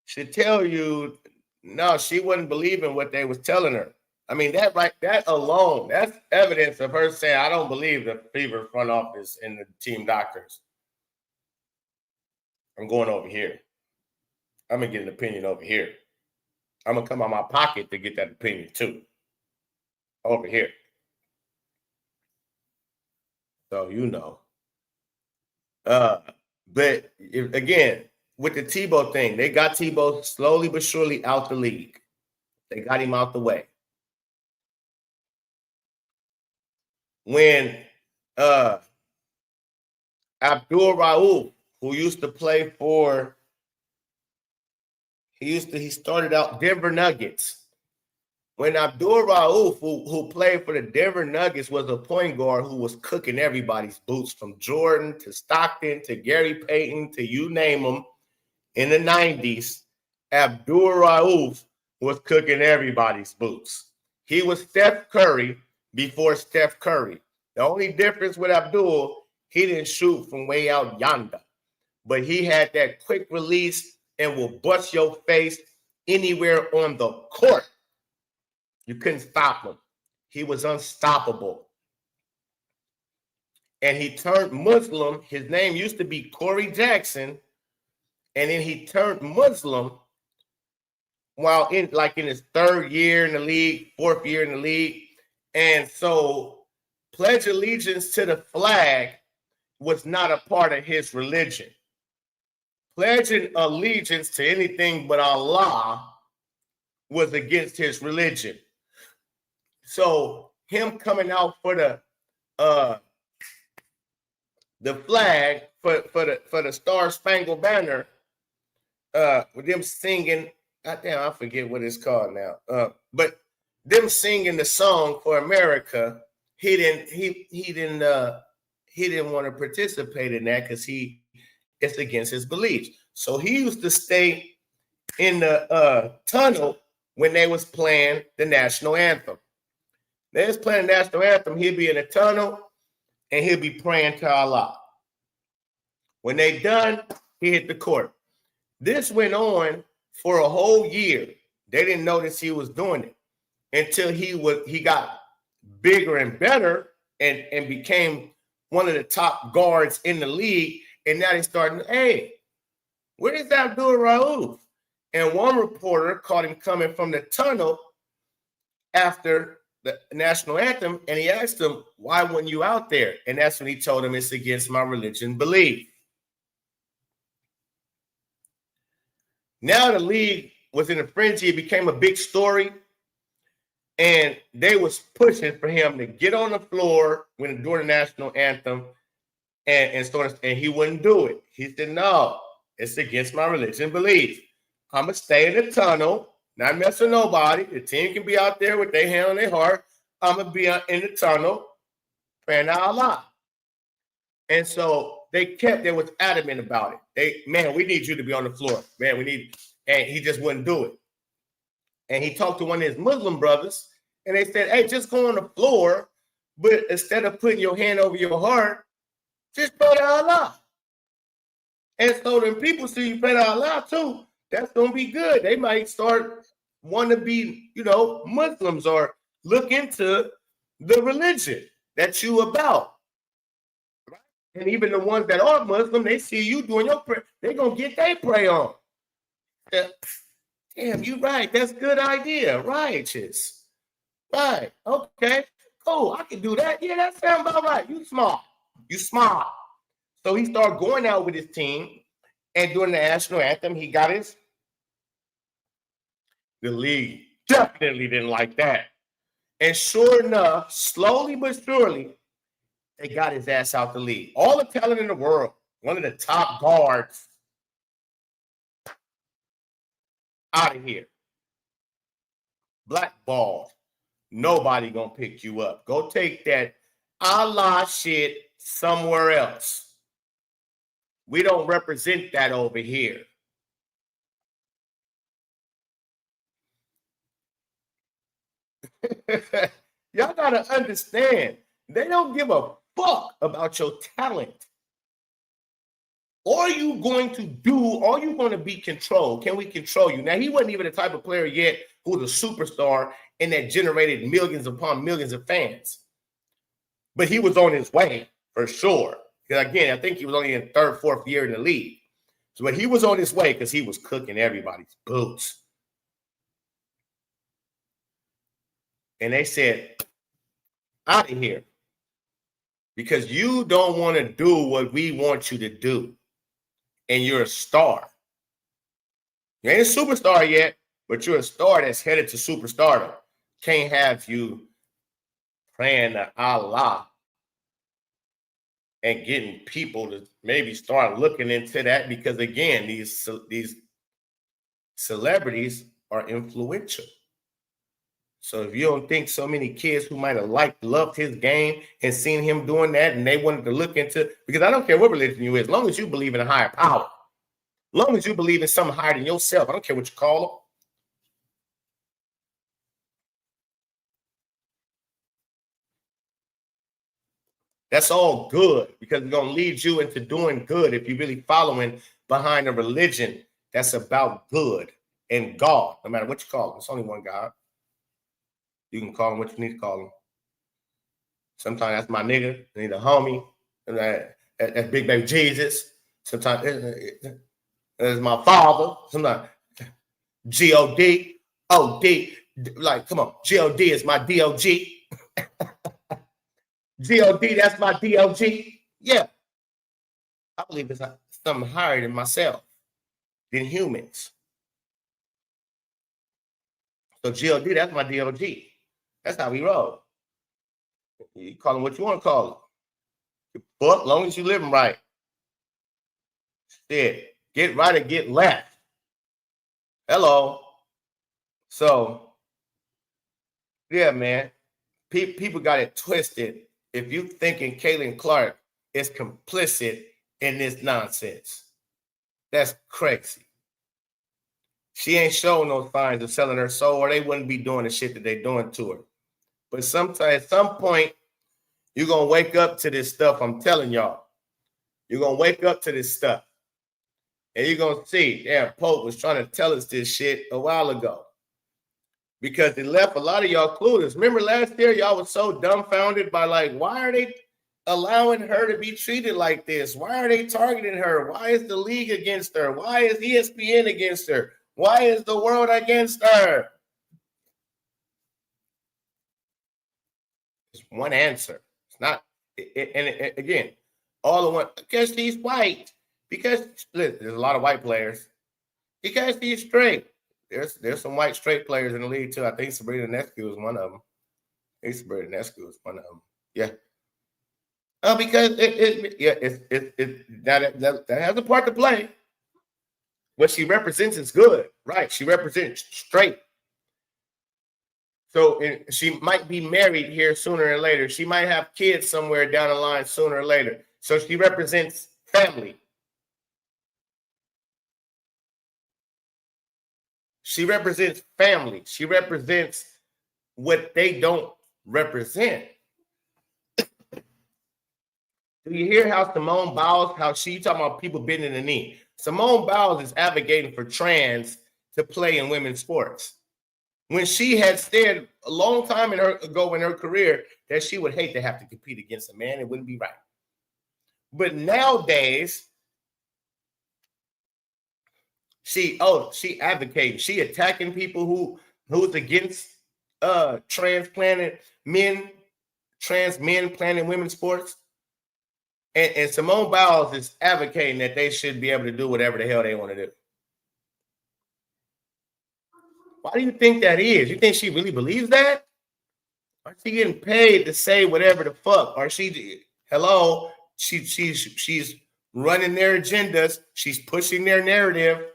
should tell you, no, she wasn't believing what they was telling her. I mean, that alone, that's evidence of her saying, I don't believe the Fever front office and the team doctors. I'm going over here. I'm going to get an opinion over here. I'm going to come out my pocket to get that opinion too. Over here. So, you know. But again, with the Tebow thing, they got Tebow slowly but surely out the league. They got him out the way. When Abdul Rauf, who used to play for, he started out Denver Nuggets. When Abdul Rauf, who played for the Denver Nuggets, was a point guard who was cooking everybody's boots, from Jordan to Stockton to Gary Payton to you name them, in the 90s, Abdul Rauf was cooking everybody's boots. He was Steph Curry before Steph Curry. The only difference with Abdul, he didn't shoot from way out yonder, but he had that quick release and will bust your face anywhere on the court. You couldn't stop him. He was unstoppable. And he turned Muslim. His name used to be Corey Jackson. And then he turned Muslim while in his third year in the league, fourth year in the league. And so pledge allegiance to the flag was not a part of his religion. Pledging allegiance to anything but Allah was against his religion. So him coming out for the flag for the Star Spangled Banner, with them singing, I forget what it's called now. But them singing the song for America, he didn't want to participate in that because it's against his beliefs. So he used to stay in the tunnel when they was playing the national anthem. They was playing the national anthem, he'd be in the tunnel and he'd be praying to Allah. When they done, he hit the court. This went on for a whole year. They didn't notice he was doing it until he got bigger and better and became one of the top guards in the league. And now they starting, hey, where is Abdul Rauf? And one reporter caught him coming from the tunnel after the national anthem, and he asked him, why weren't you out there? And that's when he told him, it's against my religion belief. Now the league was in a frenzy. It became a big story, and they was pushing for him to get on the floor during the national anthem, and he wouldn't do it. He said, no, it's against my religion belief. I'm going to stay in the tunnel, not mess with nobody. The team can be out there with their hand on their heart. I'm going to be in the tunnel praying to Allah. And so they was adamant about it. We need you to be on the floor. Man, and he just wouldn't do it. And he talked to one of his Muslim brothers, and they said, hey, just go on the floor, but instead of putting your hand over your heart, just pray to Allah. And so when people see you pray to Allah too, that's going to be good. They might start wanting to be, Muslims or look into the religion that you about. And even the ones that are Muslim, they see you doing your prayer, they're going to get their prayer on. Damn, you right. That's a good idea. Righteous. Right. Okay. Cool. I can do that. Yeah, that sounds about right. You smart. So he started going out with his team, and during the national anthem, he got the league definitely didn't like that. And sure enough, slowly but surely, they got his ass out the league. All the talent in the world, one of the top guards, out of here. Blackball. Nobody gonna pick you up. Go take that Allah shit somewhere else. We don't represent that over here. Y'all gotta understand, they don't give a fuck about your talent. Are you going to be controlled? Can we control you? Now, he wasn't even the type of player yet who was a superstar and that generated millions upon millions of fans. But he was on his way for sure. Because again, I think he was only in third, fourth year in the league. So but he was on his way because he was cooking everybody's boots. And they said, out of here. Because you don't want to do what we want you to do. And you're a star. You ain't a superstar yet, but you're a star that's headed to superstardom. Can't have you praying to Allah and getting people to maybe start looking into that, because again, these celebrities are influential. So if you don't think so many kids who might have loved his game and seen him doing that, and they wanted to look into, because I don't care what religion you is, as long as you believe in a higher power, as long as you believe in something higher than yourself, I don't care what you call them. That's all good, because it's going to lead you into doing good if you're really following behind a religion that's about good and God, no matter what you call him. It's only one God. You can call him what you need to call him. Sometimes that's my nigga, I need a homie, and that's Big Baby Jesus. Sometimes it's my father. Sometimes G-O-D, O-D. Like, come on, G-O-D is my D-O-G. G-O-D, that's my D-O-G. Yeah. I believe it's something higher than myself, than humans. So G-O-D, that's my D-O-G. That's how we roll. You call him what you want to call him. But as long as you living right. Shit. Get right or get left. Hello. So, yeah, man. People got it twisted. If you thinking Caitlin Clark is complicit in this nonsense, that's crazy. She ain't showing no signs of selling her soul, or they wouldn't be doing the shit that they're doing to her. But sometimes, at some point, you're going to wake up to this stuff. I'm telling y'all. You're going to wake up to this stuff. And you're going to see, yeah, Pope was trying to tell us this shit a while ago. Because it left a lot of y'all clueless. Remember last year, y'all was so dumbfounded by, like, why are they allowing her to be treated like this? Why are they targeting her? Why is the league against her? Why is ESPN against her? Why is the world against her? It's one answer. It's not, again, all of one, because she's white. Because, listen, there's a lot of white players. Because she's straight. There's some white straight players in the league, too. I think Sabrina Nescu is one of them. Yeah. Because that has a part to play. What she represents is good, right? She represents straight. So she might be married here sooner or later. She might have kids somewhere down the line sooner or later. So she represents family. She represents family. She represents what they don't represent. Do you hear how Simone Biles, how she talking about people bending the knee? Simone Biles is advocating for trans to play in women's sports. When she had said a long time ago in her career that she would hate to have to compete against a man, it wouldn't be right. But nowadays, she advocating, she attacking people who's against trans men playing in women's sports. And Simone Biles is advocating that they should be able to do whatever the hell they want to do. Why do you think that is? You think she really believes that? Or she getting paid to say whatever the fuck? Or she's running their agendas. She's pushing their narrative.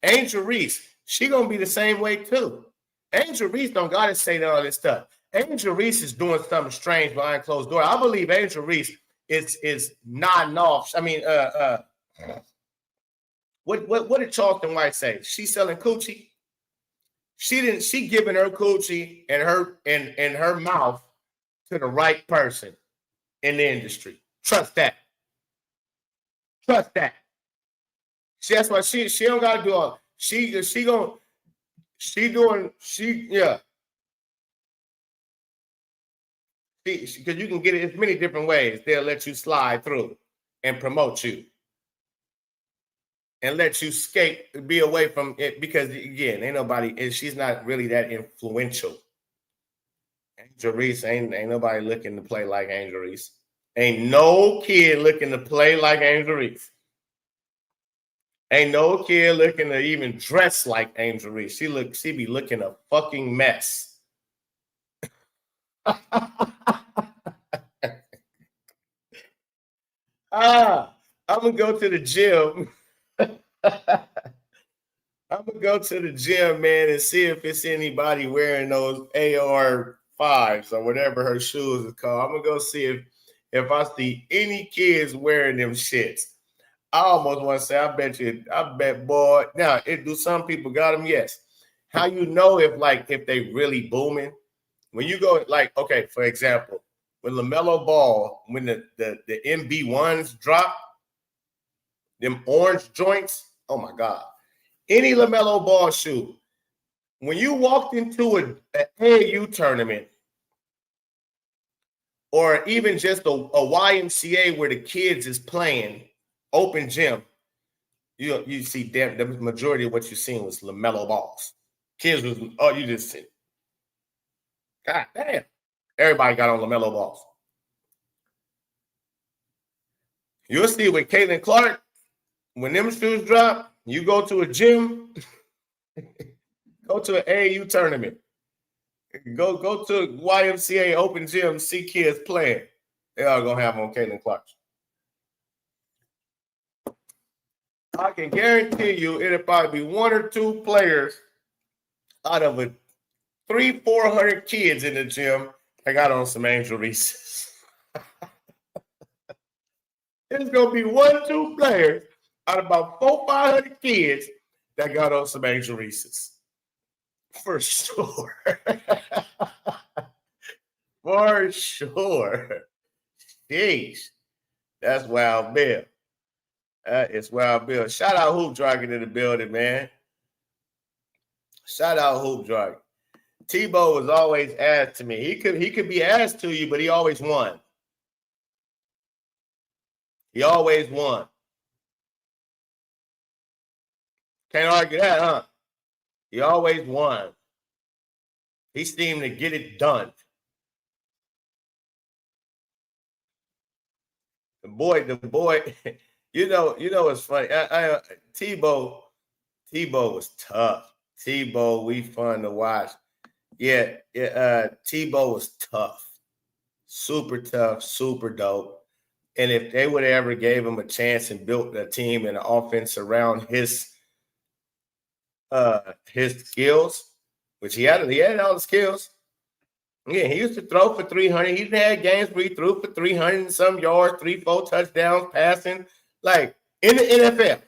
Angel Reese, she gonna be the same way too. Angel Reese don't gotta say all this stuff. Angel Reese is doing something strange behind closed doors. I believe Angel Reese is nodding off. I mean, what did Charleston White say? She's selling coochie. She giving her coochie and her mouth to the right person in the industry. Trust that. That's why she don't gotta do all. Because you can get it in many different ways. They'll let you slide through and promote you and let you be away from it, because again, ain't nobody, and she's not really that influential. Angel Reese ain't nobody looking to play like Angel Reese. Ain't no kid looking to play like Angel Reese. Ain't no kid looking to even dress like Angel Reese. She be looking a fucking mess. I'm gonna go to the gym. I'm gonna go to the gym, man, and see if it's anybody wearing those AR5s or whatever her shoes is called. I'm gonna go see if I see any kids wearing them shits. I almost want to say, I bet, boy. Now, do some people got them? Yes. How you know if they really booming? When you go, like, okay, for example, when LaMelo Ball, when the MB1s drop, them orange joints, oh my God. Any LaMelo Ball shoe, when you walked into an AAU tournament or even just a YMCA where the kids is playing open gym, you see damn the majority of what you seen was LaMelo Balls. Kids was, you just see. God damn. Everybody got on LaMelo Balls. You'll see with Caitlin Clark, when them shoes drop, you go to a gym, go to an AAU tournament, go to YMCA open gym, see kids playing. They all gonna have on Caitlin Clark. I can guarantee you it'll probably be one or two players out of a 300-400 kids in the gym that got on some Angel Reese's. It's gonna be 1-2 players out of about 400-500 kids that got on some Angel Reese's. For sure. For sure. Jeez. That's Wild Bill. It's Wild Bill. Shout out Hoop Dragon in the building, man. Shout out Hoop Dragon. Tebow was always asked to me. He could be asked to you, but he always won. He always won. Can't argue that, huh? He always won. He seemed to get it done. The boy, you know, it's funny. Tebow was tough. Tebow, we fun to watch. Yeah, Tebow was tough. Super tough, super dope. And if they would have ever gave him a chance and built a team and an offense around his skills, which he had all the skills. Yeah, he used to throw for 300. He had games where he threw for 300 and some yards, 3-4 touchdowns passing, like in the NFL.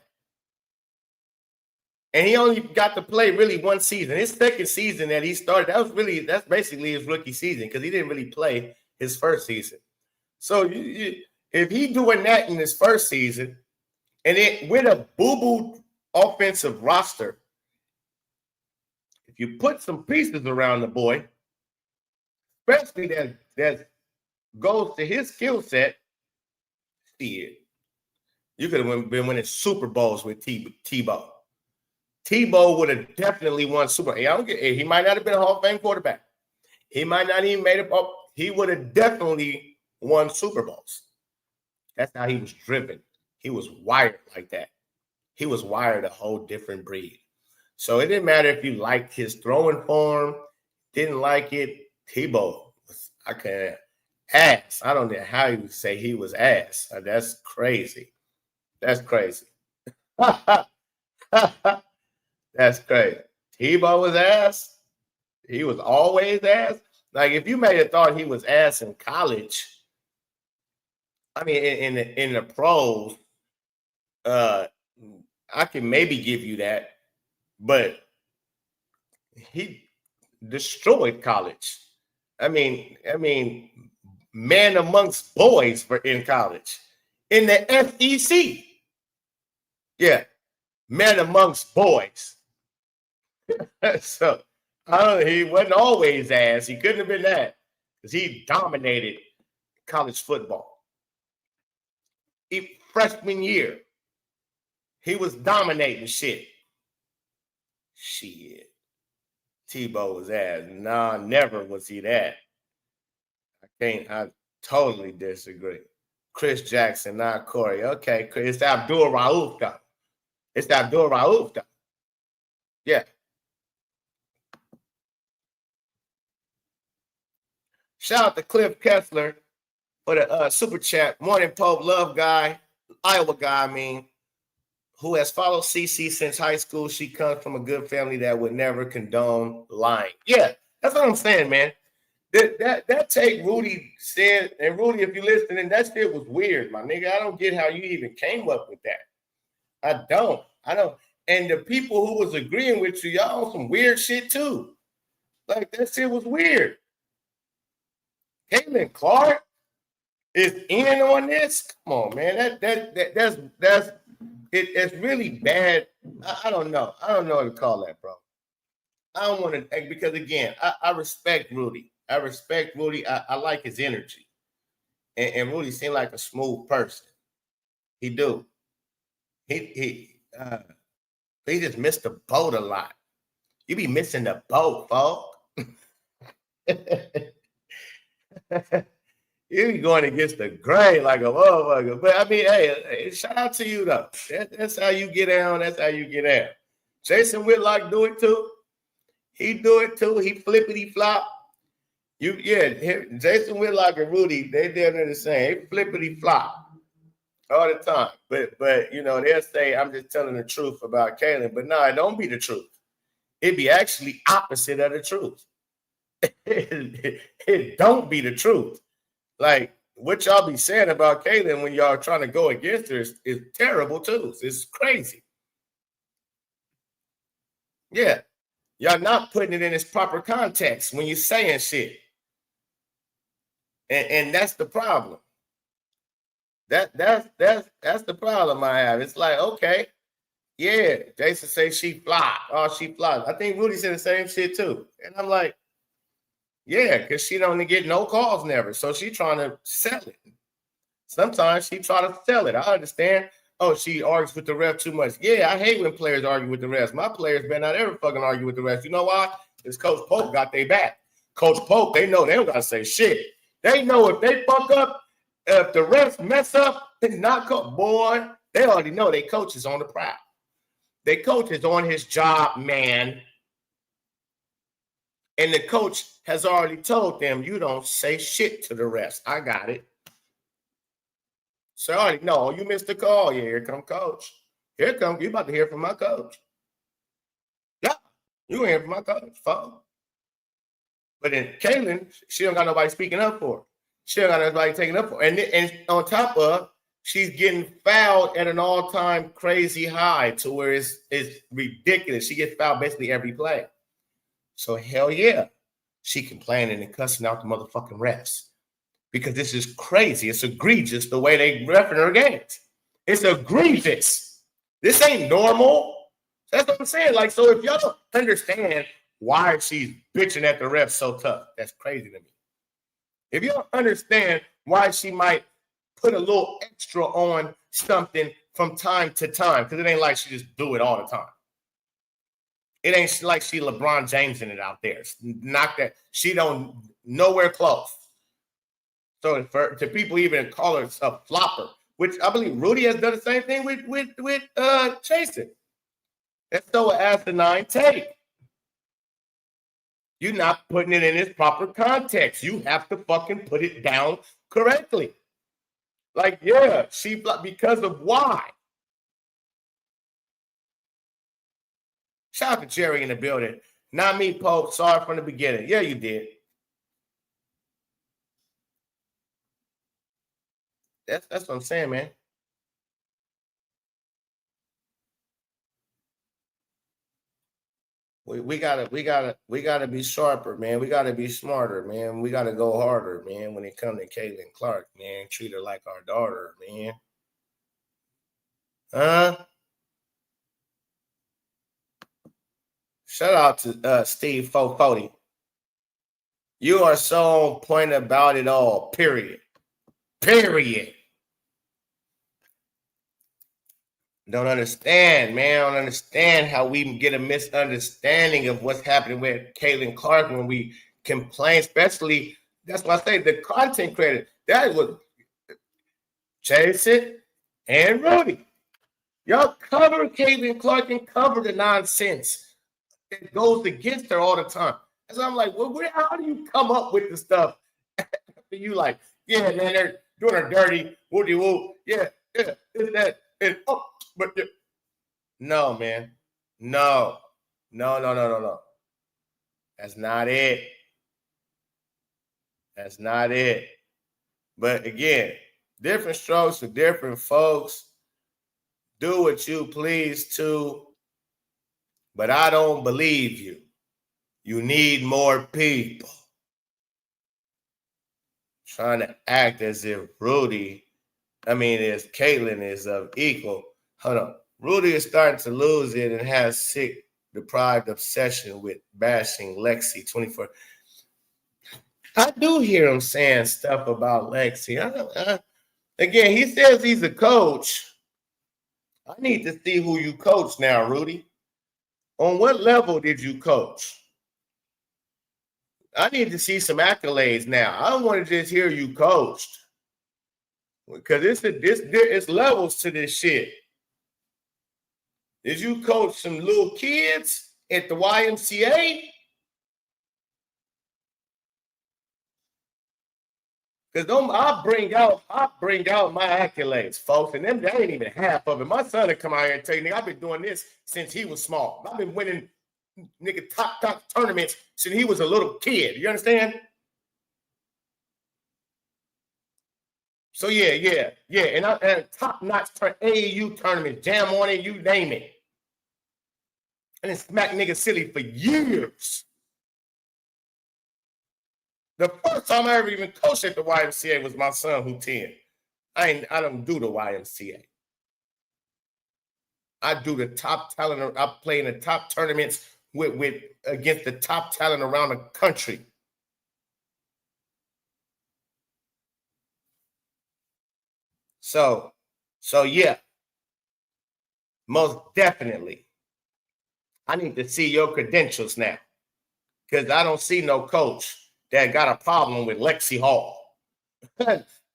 And he only got to play really one season. His second season that he started, that's basically his rookie season because he didn't really play his first season. So if he doing that in his first season, and it with a boo-boo offensive roster, if you put some pieces around the boy, especially that goes to his skill set, you could have been winning Super Bowls with Tebow. Tebow would have definitely won Super Bowl. He might not have been a Hall of Fame quarterback. He might not even made it up. He would have definitely won Super Bowls. That's how he was driven. He was wired like that. He was wired a whole different breed. So it didn't matter if you liked his throwing form, didn't like it. Tebow was, ass. I don't know how you say he was ass. That's crazy. That's crazy. That's crazy. Tebow was ass. He was always ass. Like if you may have thought he was ass in college, I mean in the pros, I can maybe give you that, but he destroyed college. I mean, man amongst boys in college. In the SEC. Yeah. Man amongst boys. So he wasn't always ass. He couldn't have been that because he dominated college football. Freshman year, he was dominating shit. Shit. Tebow was ass. Nah, never was he that. I totally disagree. Chris Jackson, not Corey. Okay, it's Abdul Rauf though. It's Abdul Rauf though. Yeah. Shout out to Cliff Kessler. for the super chat. Morning, Pope, love guy, Iowa guy, I mean, who has followed CC since high school. She comes from a good family that would never condone lying. Yeah, that's what I'm saying, man. That take Rudy said, and Rudy, if you're listening, that shit was weird, my nigga. I don't get how you even came up with that. I don't. And the people who was agreeing with you, y'all on some weird shit too. Like, that shit was weird. Caitlin Clark is in on this. Come on, man. It's really bad. I don't know. I don't know what to call that, bro. I don't want to, because again, I respect Rudy. I like his energy. And Rudy seemed like a smooth person. He do. He just missed the boat a lot. You be missing the boat, folks. You be going against the grain like a motherfucker. But I mean, hey, shout out to you though. That's how you get down. That's how you get down. Jason Whitlock do it too. He do it too. He flippity flop. Jason Whitlock and Rudy, they the same. They flippity flop all the time. But you know, they'll say I'm just telling the truth about Kaylin. But no, it don't be the truth. It be actually opposite of the truth. It don't be the truth. Like, what y'all be saying about Kaylin when y'all trying to go against her is terrible too. It's crazy. Yeah. Y'all not putting it in its proper context when you're saying shit. And that's the problem. That's the problem I have. It's like, okay, yeah, Jason say she fly. Oh, she flies. I think Rudy said the same shit too. And I'm like, yeah, because she don't get no calls never. So she trying to sell it. Sometimes she try to sell it. I understand. Oh, she argues with the ref too much. Yeah, I hate when players argue with the refs. My players better not ever fucking argue with the refs. You know why? Because Coach Polk got their back. Coach Polk, they know they don't got to say shit. They know if they fuck up, if the refs mess up, it's not coach. Boy, they already know their coach is on the prowl. Their coach is on his job, man. And the coach has already told them, you don't say shit to the refs. I got it. So I already know, you missed the call. Yeah, here come coach. Here come, you about to hear from my coach. Yeah, you hear from my coach, folks. But then Kaylin, she don't got nobody speaking up for her. She don't got nobody taking up for her. And on top of, she's getting fouled at an all-time crazy high to where it's ridiculous. She gets fouled basically every play. So hell yeah, she complaining and cussing out the motherfucking refs. Because this is crazy. It's egregious the way they reffing her games. It's egregious. This ain't normal. That's what I'm saying. Like, so if y'all don't understand why she's bitching at the refs so tough, that's crazy to me. If you don't understand why she might put a little extra on something from time to time, because it ain't like she just do it all the time. It ain't like she LeBron James in it out there. It's not that. She don't nowhere close. So to people even call her a flopper, which I believe Rudy has done the same thing with Jason. That's so an asinine take. You're not putting it in its proper context. You have to fucking put it down correctly. Like, yeah, she flopped because of why. Shout out to Jerry in the building. Not me, Pope. Sorry from the beginning. Yeah, you did. That's what I'm saying, man. We gotta be sharper, man. We gotta be smarter, man. We gotta go harder, man. When it comes to Caitlin Clark, man, treat her like our daughter, man. Shout out to Steve 440. You are so on point about it all. Period. Don't understand, man. I don't understand how we get a misunderstanding of what's happening with Caitlin Clark when we complain, especially, that's why I say the content creator. That was Jason and Rudy. Y'all cover Caitlin Clark and cover the nonsense that goes against her all the time. And so I'm like, well, how do you come up with the stuff? You like, Yeah, man, they're doing her dirty. Woody woo. Yeah, it's that. And but no, man. No. No. That's not it. That's not it. But again, different strokes for different folks. Do what you please too. But I don't believe you. You need more people. Trying to act as if Caitlyn is of equal. Hold on. Rudy is starting to lose it and has sick, deprived obsession with bashing Lexi 24. I do hear him saying stuff about Lexi. Again, he says he's a coach. I need to see who you coach now, Rudy. On what level did you coach? I need to see some accolades now. I don't want to just hear you coached. Because it's levels to this shit. Did you coach some little kids at the YMCA? Because I'll bring out my accolades, folks, and them, they ain't even half of it. My son will come out here and tell you, nigga, I've been doing this since he was small. I've been winning, nigga, top tournaments since he was a little kid. You understand? So yeah, and top-notch AAU tournaments, jam on it, you name it. And then smack niggas silly for years. The first time I ever even coached at the YMCA was my son who 10. I don't do the YMCA. I do the top talent. I play in the top tournaments with against the top talent around the country. So yeah, most definitely. I need to see your credentials now, because I don't see no coach that got a problem with Lexi Hall.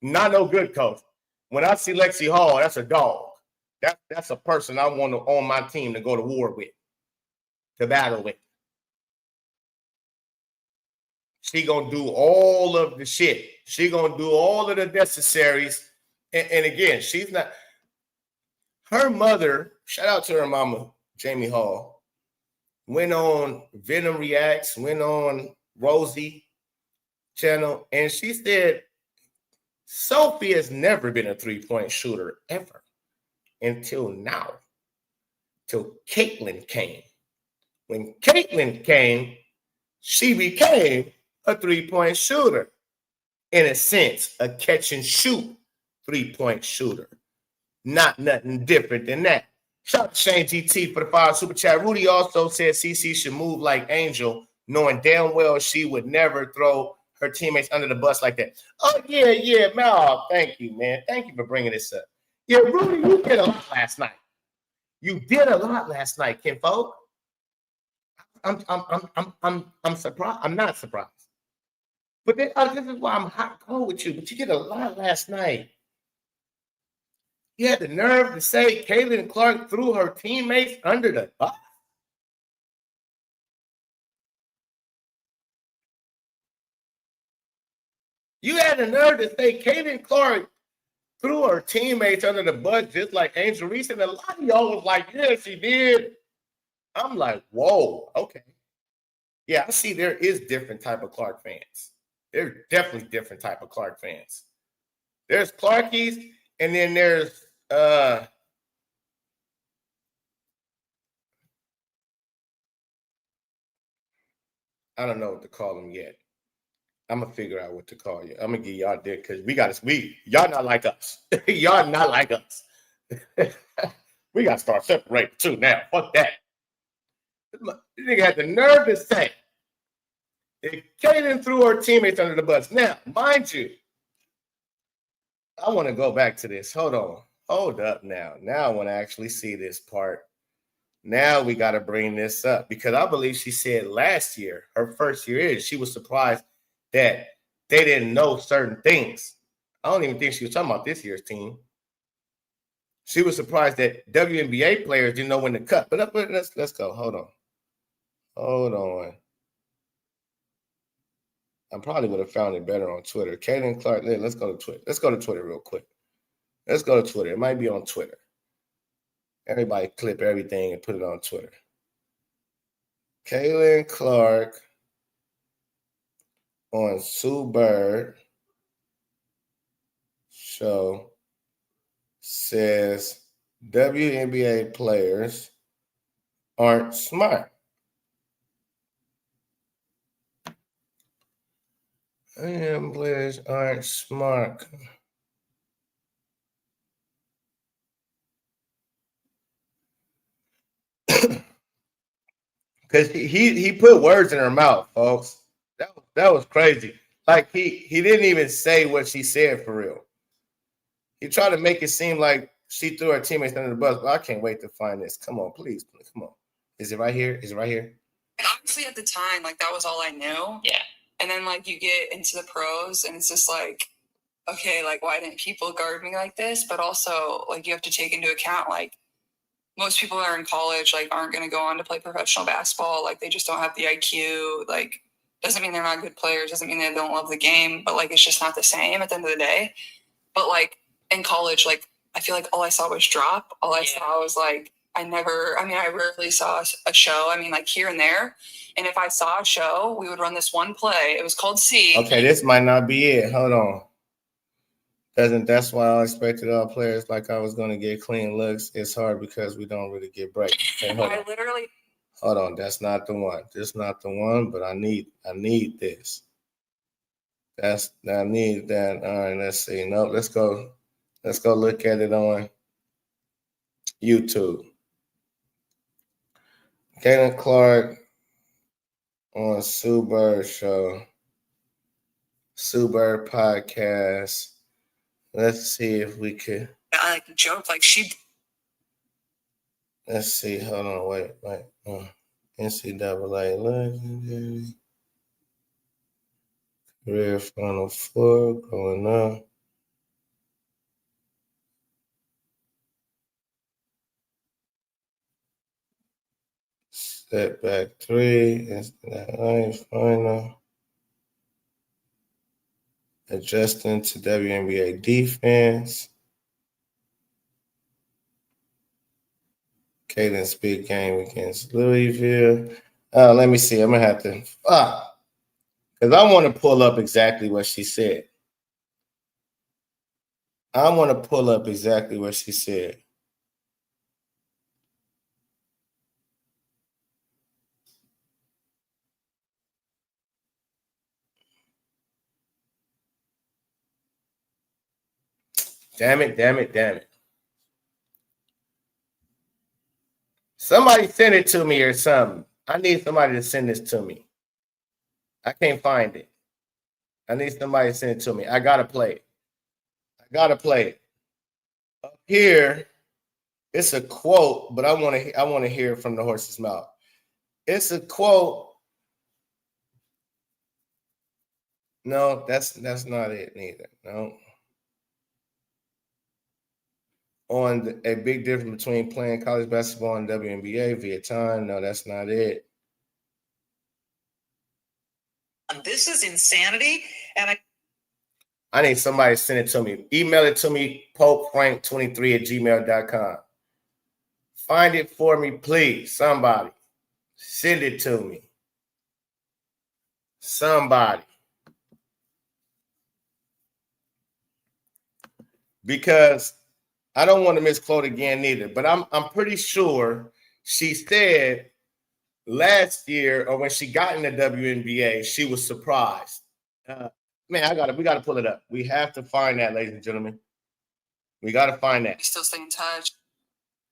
Not no good coach. When I see Lexi Hall, that's a dog. That's a person I want on my team to go to war with, to battle with. She gonna do all of the shit. She gonna do all of the necessaries. And again, she's not. Her mother, shout out to her mama, Jamie Hall, went on Venom Reacts, went on Rosie channel, and she said Sophie has never been a three-point shooter ever until now, till Caitlyn came. When Caitlyn came, she became a three-point shooter. In a sense, a catch-and-shoot three-point shooter. Not nothing different than that. Shout out to Shane GT for the $5 super chat. Rudy also said CC should move like Angel, knowing damn well she would never throw her teammates under the bus like that. Oh, yeah, man. Oh, thank you, man. Thank you for bringing this up. Yeah, Rudy, you did a lot last night. You did a lot last night, kinfolk. I'm surprised. I'm not surprised. But this is why I'm hot cold with you. But you did a lot last night. You had the nerve to say Caitlin Clark threw her teammates under the bus. You had the nerve to say Caitlin Clark threw her teammates under the bus just like Angel Reese. And a lot of y'all was like, yeah, she did. I'm like, whoa, okay. Yeah, I see there is different type of Clark fans. There's definitely different type of Clark fans. There's Clarkies, and then there's I don't know what to call them yet. I'm gonna figure out what to call you. I'm gonna give y'all dick because y'all not like us. Y'all not like us. We gotta start separating too now. Fuck that. This nigga had the nerve to say if Kaden threw her teammates under the bus. Now, mind you, I want to go back to this. Hold on. Hold up now. Now I want to actually see this part. Now we got to bring this up because I believe she said last year, her first year she was surprised that they didn't know certain things. I don't even think she was talking about this year's team. She was surprised that WNBA players didn't know when to cut. But let's go. Hold on. I probably would have found it better on Twitter. Caitlin Clark. Let's go to Twitter. Let's go to Twitter real quick. Let's go to Twitter. It might be on Twitter. Everybody clip everything and put it on Twitter. Caitlin Clark on Sue Bird show says WNBA players aren't smart. WNBA players aren't smart. Because he put words in her mouth, folks. That was crazy. Like he didn't even say what she said for real. He tried to make it seem like she threw her teammates under the bus, but I can't wait to find this. Come on, please. Come on. Is it right here? Is it right here? Honestly, at the time, like, that was all I knew. Yeah. And then, like, you get into the pros, and it's just like, okay, like, why didn't people guard me like this? But also, like, you have to take into account, like, most people that are in college, like, aren't going to go on to play professional basketball. Like, they just don't have the IQ. Like, doesn't mean they're not good players. Doesn't mean they don't love the game. But, like, it's just not the same at the end of the day. But, like, in college, like, I feel like all I saw was drop. All I saw was, like, I rarely saw a show. I mean, like, here and there. And if I saw a show, we would run this one play. It was called C. Okay, this might not be it. Hold on. That's why I expected all players like I was going to get clean looks. It's hard because we don't really get breaks. Okay, hold on. That's not the one. This not the one, but I need this. I need that. All right, let's see. No, let's go look at it on YouTube. Caitlin Clark on Sue Bird show. Sue Bird podcast. Let's see if we could. I like to joke, like, Let's see. Hold on. Wait. NCAA legendary career Final Four going on. Step back 3. NCAA final. Adjusting to WNBA defense. Caitlin's big game against Louisville. Let me see. I'm going to have to. Because I want to pull up exactly what she said. Damn it. Somebody send it to me or something. I need somebody to send this to me. I can't find it. I need somebody to send it to me. I gotta play it. Up here, it's a quote, but I want to hear it from the horse's mouth. It's a quote. No, that's not it neither. No. On a big difference between playing college basketball and WNBA via time. No, that's not it. this is insanity. And I need somebody to send it to me. Email it to me, popefrank23@gmail.com. Find it for me, please. Somebody. Send it to me. Somebody. Because I don't want to misquote again neither, but I'm pretty sure she said last year or when she got in the WNBA, she was surprised. We gotta pull it up. We have to find that, ladies and gentlemen. We gotta find that. we still stay in touch.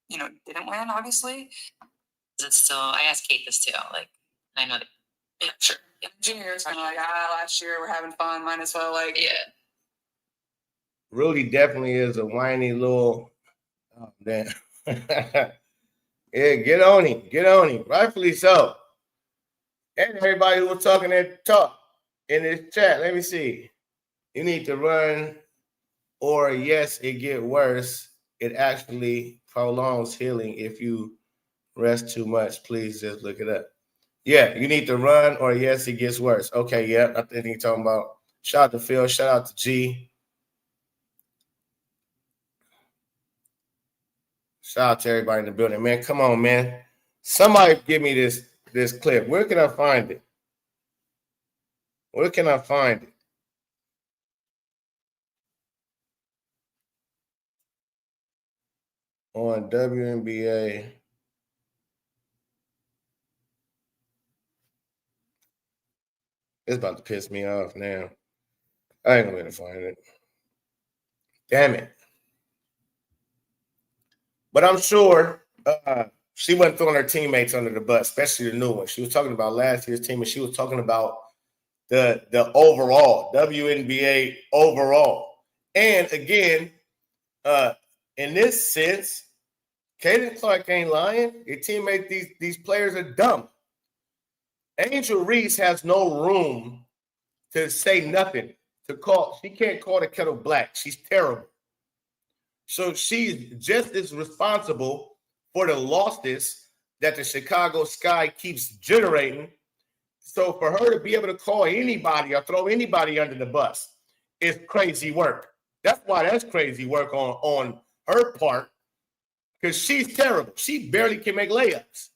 You know, didn't win, obviously. It's still, I asked Kate this too. Like, I know that. Yeah, sure. Yeah. Junior year's kind of like, last year we're having fun, might as well, like, Yeah. Rudy definitely is a whiny little. Oh, damn. Yeah, get on him. Rightfully so. And everybody who was talking that talk in this chat, let me see. You need to run, or yes, it get worse. It actually prolongs healing if you rest too much. Please just look it up. Yeah, you need to run, or yes, it gets worse. Okay, yeah, I think he's talking about. Shout out to Phil. Shout out to G. Shout out to everybody in the building, man. Come on, man. Somebody give me this clip. Where can I find it? Where can I find it? On WNBA. It's about to piss me off now. I ain't gonna find it. Damn it. But I'm sure she wasn't throwing her teammates under the bus, especially the new one. She was talking about last year's team, and she was talking about the overall, WNBA overall. And again, in this sense, Caitlin Clark ain't lying. Your teammate, these players are dumb. Angel Reese has no room to say nothing, to call. She can't call the kettle black. She's terrible. So she's just as responsible for the losses that the Chicago Sky keeps generating. So for her to be able to call anybody or throw anybody under the bus is crazy work. That's why that's crazy work on her part, because she's terrible. She barely can make layups.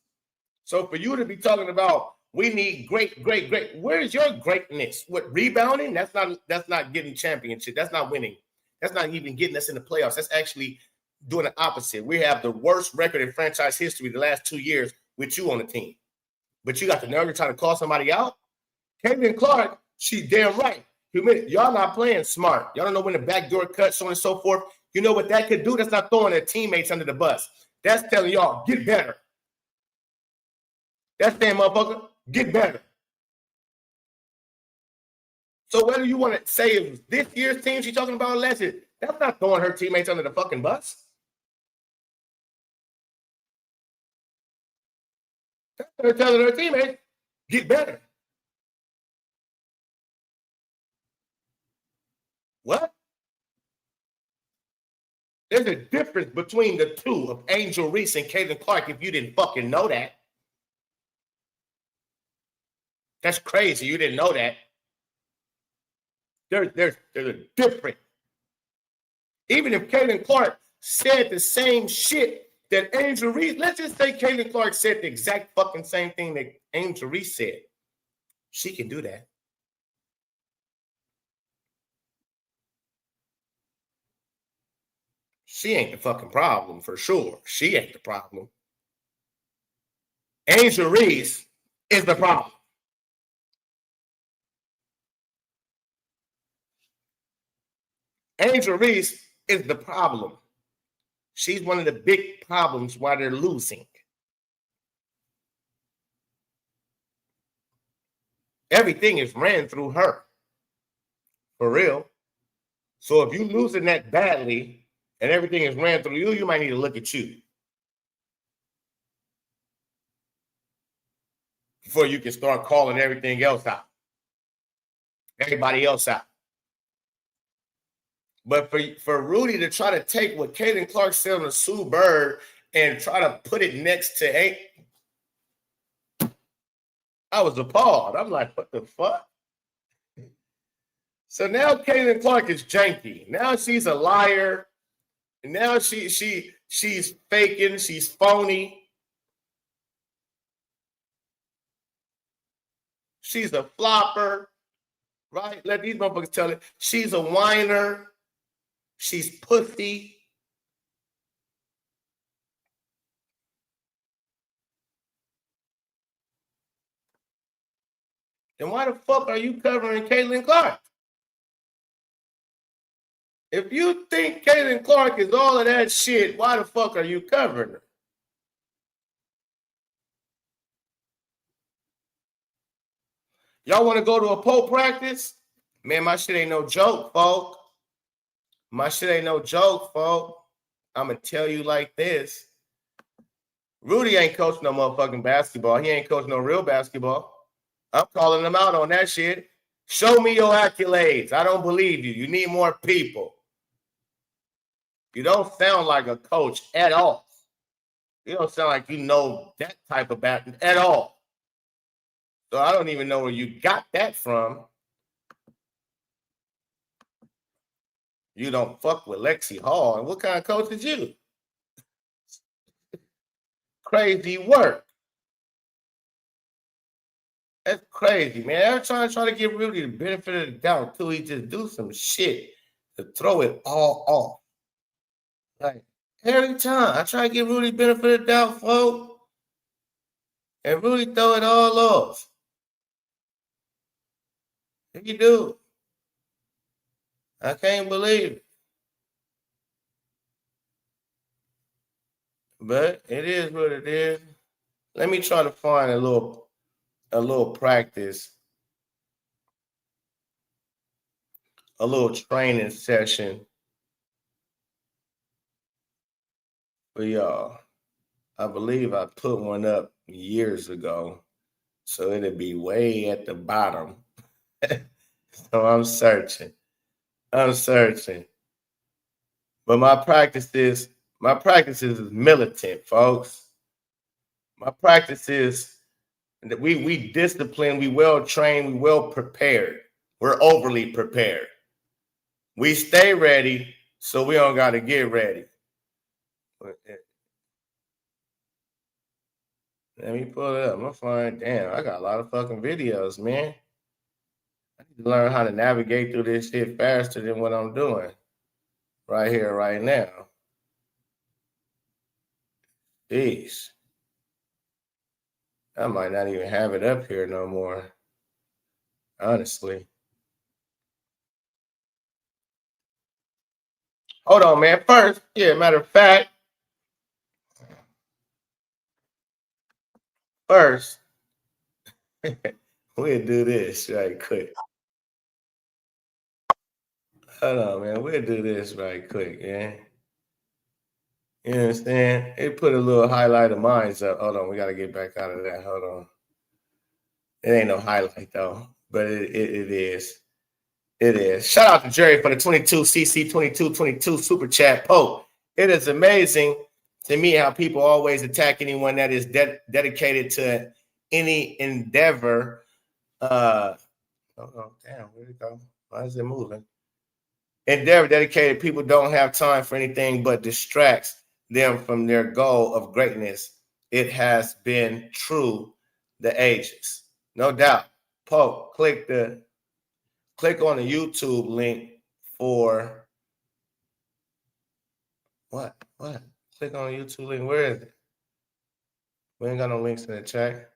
So for you to be talking about we need great. Where's your greatness? What, rebounding? That's not getting championship. That's not winning. That's not even getting us in the playoffs. That's actually doing the opposite. We have the worst record in franchise history the last 2 years with you on the team. But you got the nerve to try to call somebody out? Caitlin Clark, she's damn right. Y'all not playing smart. Y'all don't know when the backdoor cut, so on and so forth. You know what that could do? That's not throwing their teammates under the bus. That's telling y'all, get better. That's saying, motherfucker, get better. So whether you want to say it was this year's team she's talking about last year, that's not throwing her teammates under the fucking bus. They're telling her teammates, get better. What? There's a difference between the two of Angel Reese and Caitlin Clark if you didn't fucking know that. That's crazy. You didn't know that. There's a difference. Even if Caitlin Clark said the same shit that Angel Reese, let's just say Caitlin Clark said the exact fucking same thing that Angel Reese said. She can do that. She ain't the fucking problem for sure. She ain't the problem. Angel Reese is the problem. Angel Reese is the problem. She's one of the big problems why they're losing. Everything is ran through her. For real. So if you're losing that badly and everything is ran through you, you might need to look at you before you can start calling everything else out. Everybody else out. But for Rudy to try to take what Caitlin Clark said on the Sue Bird and try to put it next to I was appalled. I'm like, what the fuck? So now Caitlin Clark is janky. Now she's a liar. And now she's faking. She's phony. She's a flopper. Right? Let these motherfuckers tell it. She's a whiner. She's pussy. Then why the fuck are you covering Caitlin Clark? If you think Caitlin Clark is all of that shit, why the fuck are you covering her? Y'all want to go to a pole practice? Man, my shit ain't no joke, folk. My shit ain't no joke, folk. I'm going to tell you like this. Rudy ain't coaching no motherfucking basketball. He ain't coaching no real basketball. I'm calling him out on that shit. Show me your accolades. I don't believe you. You need more people. You don't sound like a coach at all. You don't sound like you know that type of basketball at all. So I don't even know where you got that from. You don't fuck with Lexi Hall. And what kind of coach is you? Crazy work. That's crazy, man. Every time I try to give Rudy the benefit of the doubt, too, he just do some shit to throw it all off. Like, every time I try to give Rudy the benefit of the doubt, folks, and Rudy throw it all off. He do. I can't believe it. But it is what it is. Let me try to find a little practice, a little training session for y'all. I believe I put one up years ago, so it'll be way at the bottom. So I'm searching. But my practice is militant, folks. My practice is that we disciplined, we well trained, we well prepared. We're overly prepared. We stay ready, so we don't got to get ready. Let me pull it up. I'm gonna find. Damn, I got a lot of fucking videos, man. I need to learn how to navigate through this shit faster than what I'm doing right here, right now. Jeez. I might not even have it up here no more. Honestly. Hold on, man. First, matter of fact, we'll do this right quick. Hold on, man. We'll do this right quick, yeah. You understand? It put a little highlight of mine up. Hold on, we got to get back out of that. Hold on. It ain't no highlight, though, but it is. It is. Shout out to Jerry for the 22CC2222 super chat. Pope. It is amazing to me how people always attack anyone that is dedicated to any endeavor. Hold on, damn, where'd it go? Why is it moving? Endeavor dedicated people don't have time for anything but distracts them from their goal of greatness. It has been true the ages. No doubt. Pope, click on the YouTube link for what? Click on the YouTube link. Where is it? We ain't got no links in the chat.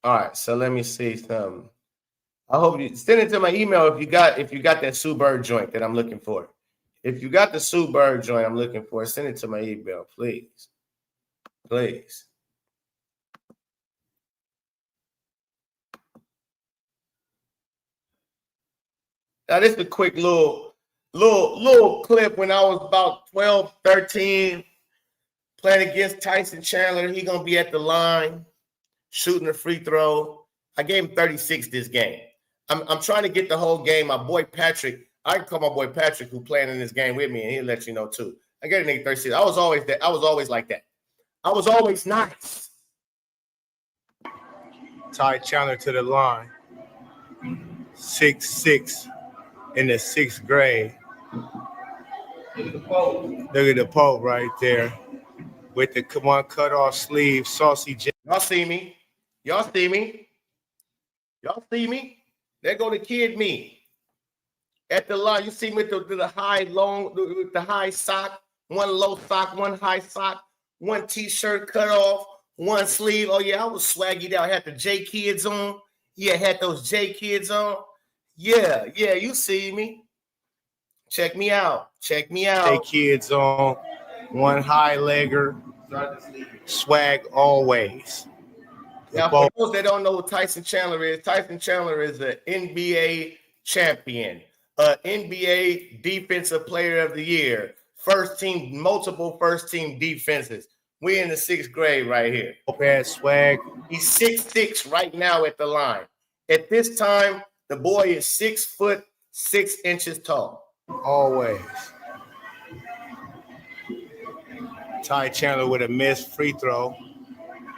All right, so let me see something. I hope you send it to my email if you got that Sue Bird joint that I'm looking for. If you got the Sue Bird joint I'm looking for, send it to my email, please. Please. Now, this is a quick little clip when I was about 12, 13, playing against Tyson Chandler. He going to be at the line, shooting a free throw. I gave him 36 this game. I'm trying to get the whole game. My boy Patrick, I can call my boy Patrick, who playing in this game with me, and he'll let you know too. I get a nigga 36. I was always like that. I was always nice. Ty Chandler to the line. 6'6" in the 6th grade. Look at the Pope right there with the one cut off sleeve, saucy. Y'all see me? There go the kid me at the line. You see me with the high sock, one low sock, one high sock, one t-shirt cut off, one sleeve. Oh yeah, I was swaggy out. I had the J kids on. Yeah, had those J kids on. Yeah, you see me. Check me out. J kids on, one high legger, swag always. Now, for those that don't know who Tyson Chandler is an NBA champion, NBA Defensive Player of the Year, multiple first team defenses. We're in the 6th grade right here. Bad swag. He's 6'6" right now at the line. At this time, the boy is 6'6" tall. Always. Ty Chandler with a missed free throw.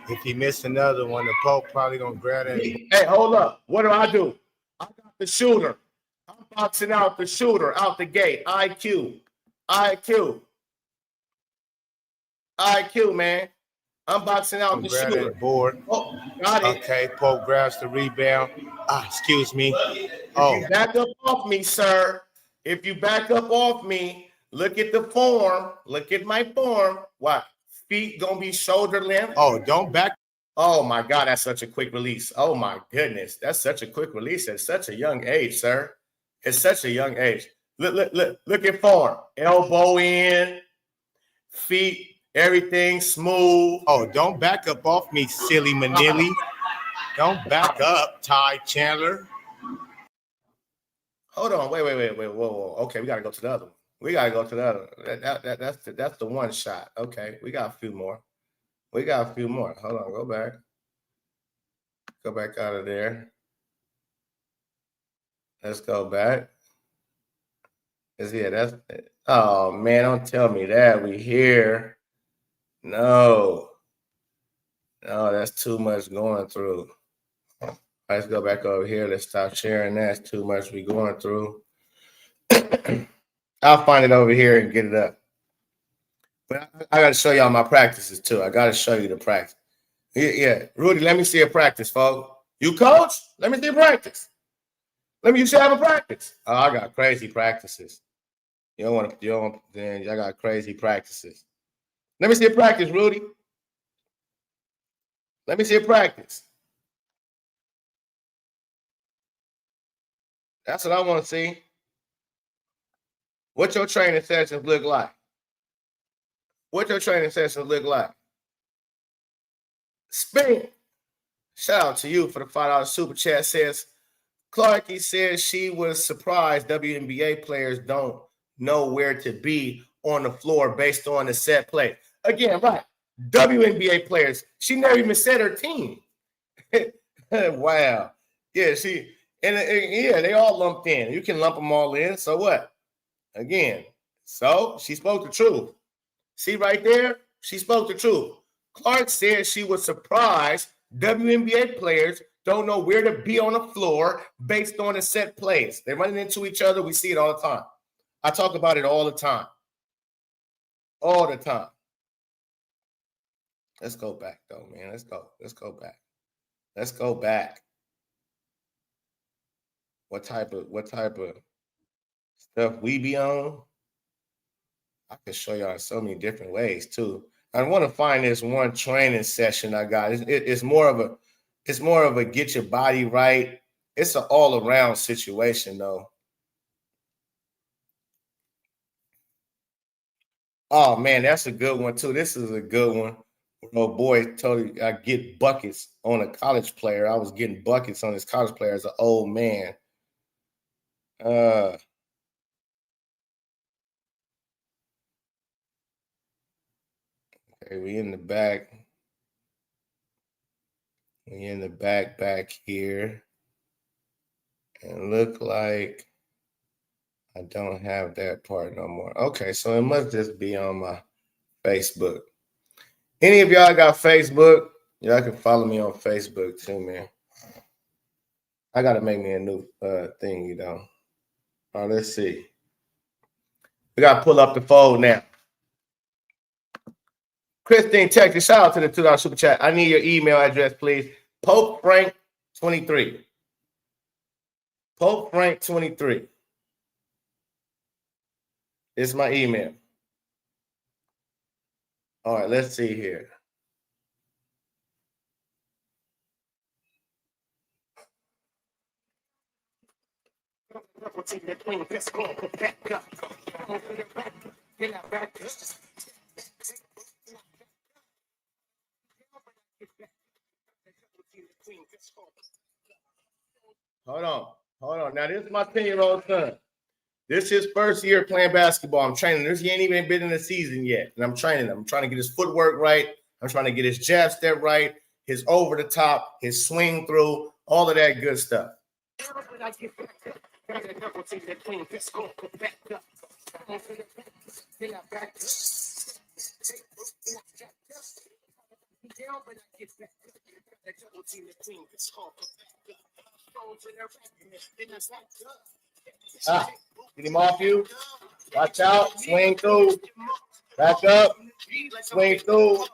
If he missed another one, the Pope probably gonna grab that. Hey, hold up. What do? I got the shooter. I'm boxing out the shooter out the gate. IQ, man. I'm boxing out the grab shooter. that board. Oh, got it. Okay, Pope grabs the rebound. Excuse me. If you back up off me, sir. If you back up off me, look at the form. Look at my form. What? Feet gonna be shoulder length. Oh, don't back. Oh my God, that's such a quick release. Oh my goodness, that's such a quick release at such a young age, sir. It's such a young age. Look at form. Elbow in, feet, everything smooth. Oh, don't back up off me, silly Manili. Don't back up, Ty Chandler. Hold on, wait, whoa. Okay, we gotta go to the other one. We gotta go to the other one. That's the one shot. Okay, we got a few more. Hold on, go back. Go back out of there. Let's go back. Oh man, don't tell me that. We here. No, that's too much going through. Let's go back over here. Let's stop sharing. That's too much we going through. I'll find it over here and get it up. But I got to show y'all my practices too. I got to show you the practice. Yeah, Rudy, let me see a practice, folks. You coach? Let me see a practice. You should have a practice. Oh, I got crazy practices. I got crazy practices. Let me see a practice, Rudy. Let me see a practice. That's what I want to see. What your training sessions look like? Spin. Shout out to you for the $5 super chat. Says Clarky says she was surprised WNBA players don't know where to be on the floor based on the set play. Again, right. WNBA players. She never even said her team. Wow. Yeah, they all lumped in. You can lump them all in. So what? Again, so she spoke the truth. See right there? She spoke the truth. Clark said she was surprised WNBA players don't know where to be on the floor based on the set plays. They're running into each other. We see it all the time. I talk about it all the time. All the time. Let's go back, though, man. Let's go back. What type of stuff we be on? I can show y'all so many different ways too. I want to find this one training session I got. It's more of a get your body right. It's an all around situation though. Oh man, that's a good one too. This is a good one. Oh boy, told you I get buckets on a college player. I was getting buckets on this college player as an old man. Okay, we in the back. Back here. And look like I don't have that part no more. Okay, so it must just be on my Facebook. Any of y'all got Facebook? Y'all can follow me on Facebook too, man. I got to make me a new thing, you know. All right, let's see. We got to pull up the phone now. Christine Texas, shout out to the $2 super chat. I need your email address, please. Pope Frank 23. Pope Frank 23. It's my email. All right, let's see here. Hold on. Now, this is my 10-year-old son. This is his first year playing basketball. I'm training. He ain't even been in the season yet. And I'm training him. I'm trying to get his footwork right. I'm trying to get his jab step right, his over the top, his swing through, all of that good stuff. Ah, get him off you. Watch out. Swing through. Back up. Swing through.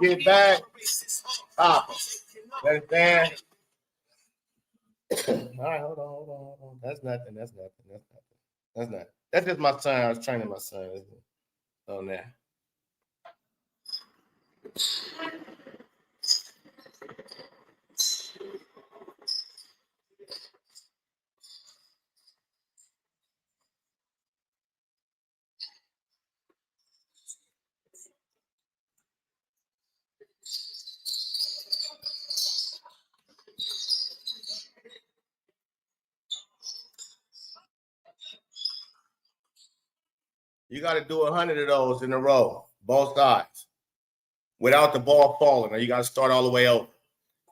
Get back. Pop. Understand? All right, hold on. That's nothing. That's not. That's just my son. I was training my son on that. You got to do 100 of those in a row, both sides, without the ball falling, or you got to start all the way over.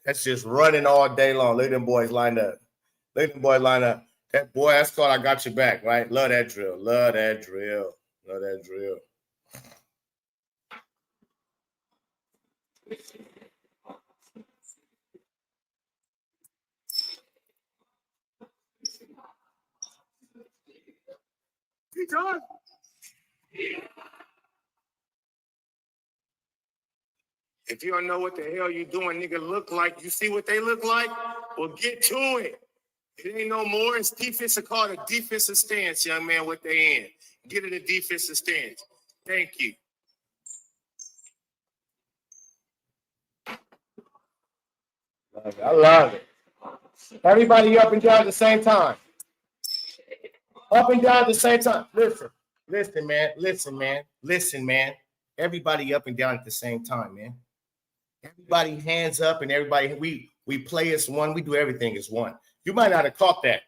That's just running all day long. Look at them boys lined up. That boy, that's called I got your back, right? Love that drill. He done. If you don't know what the hell you doing, nigga, look like, you see what they look like? Well, get to it. It ain't no more. It's defensive, called a defensive stance, young man, what they in. Get it a defensive stance. Thank you. I love it. Everybody up and down at the same time. Up and down at the same time. Listen, man. Everybody up and down at the same time, man. Everybody hands up and everybody, we play as one. We do everything as one. You might not have caught that,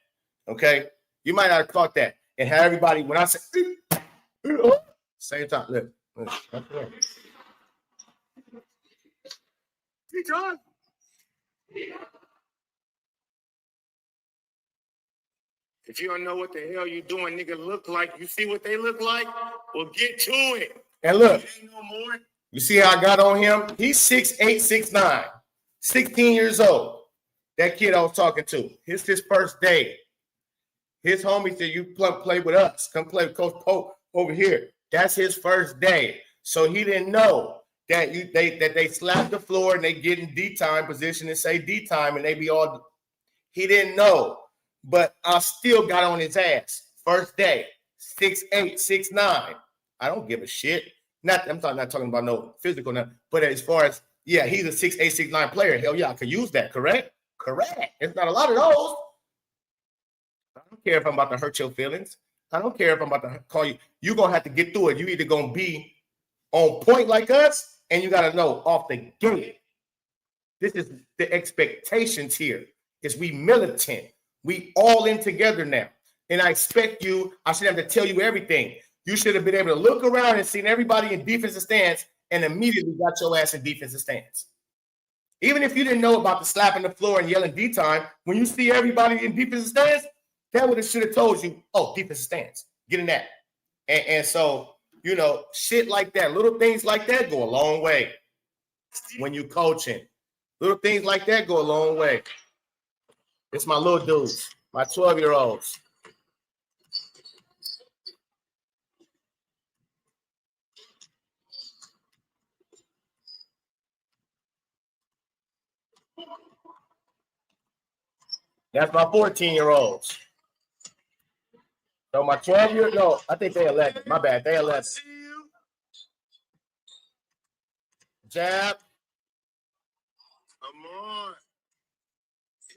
okay? You might not have caught that. And have everybody, when I say, same time, look. Hey, John. If you don't know what the hell you doing, nigga, look like, you see what they look like? Well, get to it. And look, ain't no more. You see how I got on him? He's 6'8", 6'9", 16 years old. That kid I was talking to. It's his first day. His homie said, you play with us. Come play with Coach Pope over here. That's his first day. So he didn't know that they slap the floor and they get in D-time position and say D-time and they be all. He didn't know. But I still got on his ass. First day. 6'8", 6'9". I don't give a shit. Not talking about no physical, but as far as, yeah, he's a 6'8", 6'9" player. Hell yeah, I could use that, correct? Correct. It's not a lot of those. I don't care if I'm about to hurt your feelings. I don't care if I'm about to call you. You're going to have to get through it. You either going to be on point like us, and you got to know off the gate. This is the expectations here. Is we militant. We all in together now. And I expect you, I should have to tell you everything. You should have been able to look around and seen everybody in defensive stance and immediately got your ass in defensive stance. Even if you didn't know about the slapping the floor and yelling D-time, when you see everybody in defensive stance, that would have should have told you, oh, defensive stance, get in that. And so, you know, shit like that, little things like that go a long way when you coaching. Little things like that go a long way. It's my little dudes, my 12-year-olds. That's my 14-year-olds. So my 12-year-old, no, I think they 11. My bad, they 11. Jab. Come on.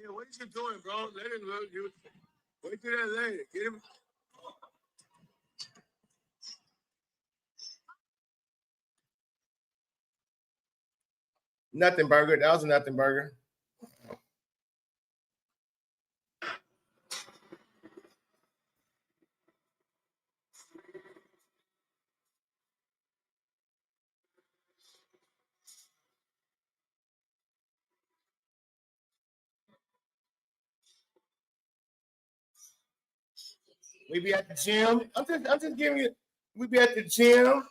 Yeah, what are you doing, bro? Let him look. You wait till that later. Get him. Nothing burger. That was a nothing burger. We be at the gym. I'm just giving you. We be at the gym.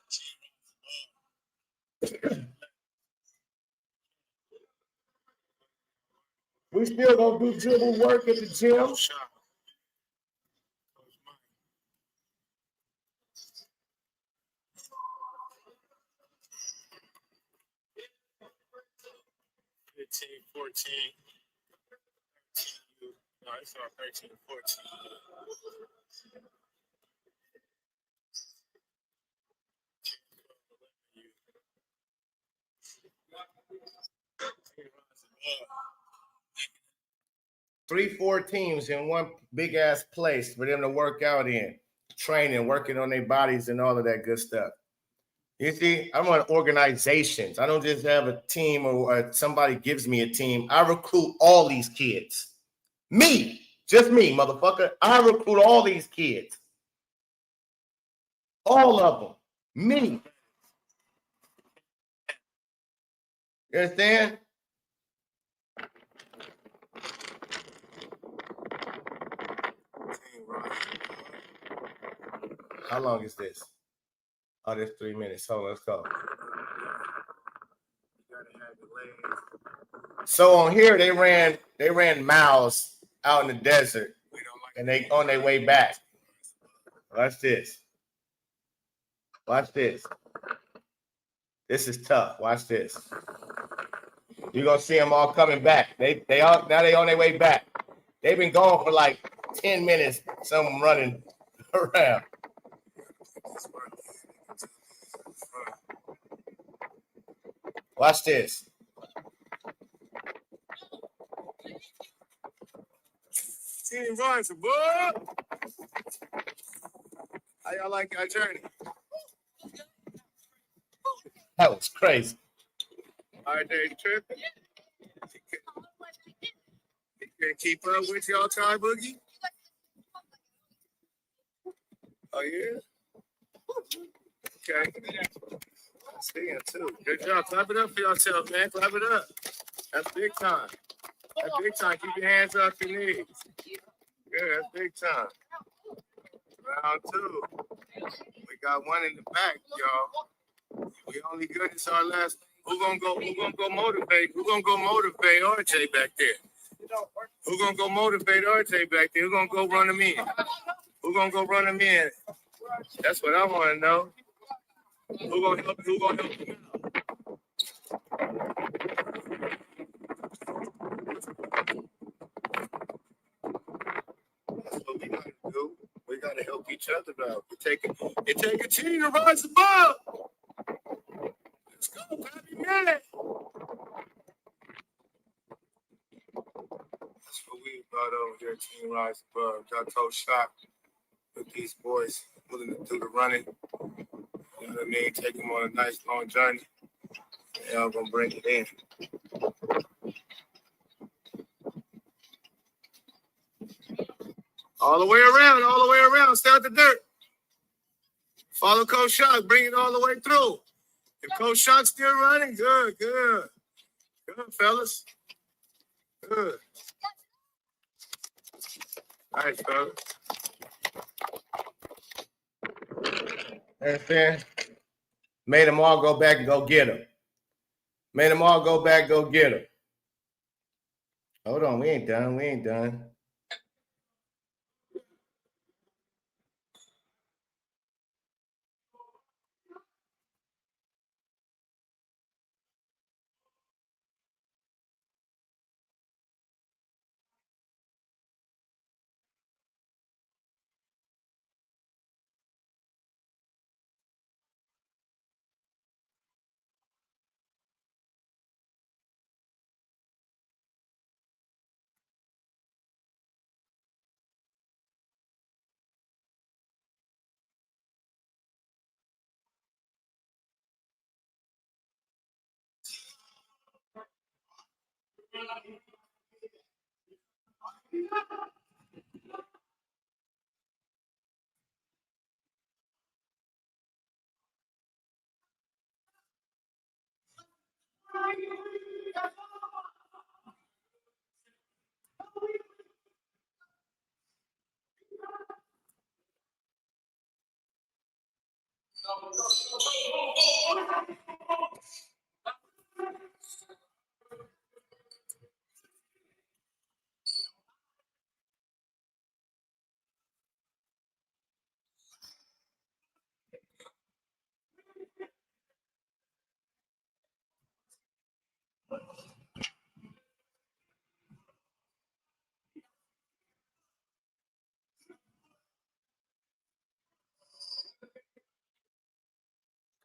We still gonna do dribble work at the gym. $15, $14. No, it's all $13, $14. Three, 4 teams in one big ass place for them to work out in, training, working on their bodies and all of that good stuff. You see, I want organizations. I don't just have a team or somebody gives me a team. I recruit all these kids. Me, just me, motherfucker. I recruit all these kids. All of them. Me. You understand? How long is this? Oh, there's 3 minutes. So let's go. So on here, they ran miles out in the desert, and they on their way back. Watch this. Watch this. This is tough. Watch this. You're gonna see them all coming back. They all now they on their way back. They've been gone for like 10 minutes. Some running around. Watch this. Team Rise, boy. How y'all like our journey? That was crazy. All right, there, you tripping? You can keep up with y'all, Ty Boogie? Oh, yeah? Okay. Seeing too. Good job. Clap it up for yourself, man. Clap it up. That's big time. That's big time. Keep your hands off your knees. Good. That's big time. Round 2. We got one in the back, y'all. We only good as our last. Who gonna go motivate? Who gonna go motivate RJ back there? Who gonna go motivate RJ back there? Who gonna go run him in? Who gonna go run him in? That's what I want to know. Who gonna help? Who gonna help him out? That's what we gotta do. We gotta help each other out. It take a team to rise above. Let's go, baby, man. That's what we about over here, Team Rise Above. Got toe shot with these boys willing to do the running. You know what I mean? Take them on a nice long journey. And I'm gonna bring it in. All the way around. Stay out the dirt. Follow Coach Shock. Bring it all the way through. If Coach Shock's still running, good. Good, fellas. Good. All right, fellas. Understand? Made them all go back and go get him. Hold on, we ain't done.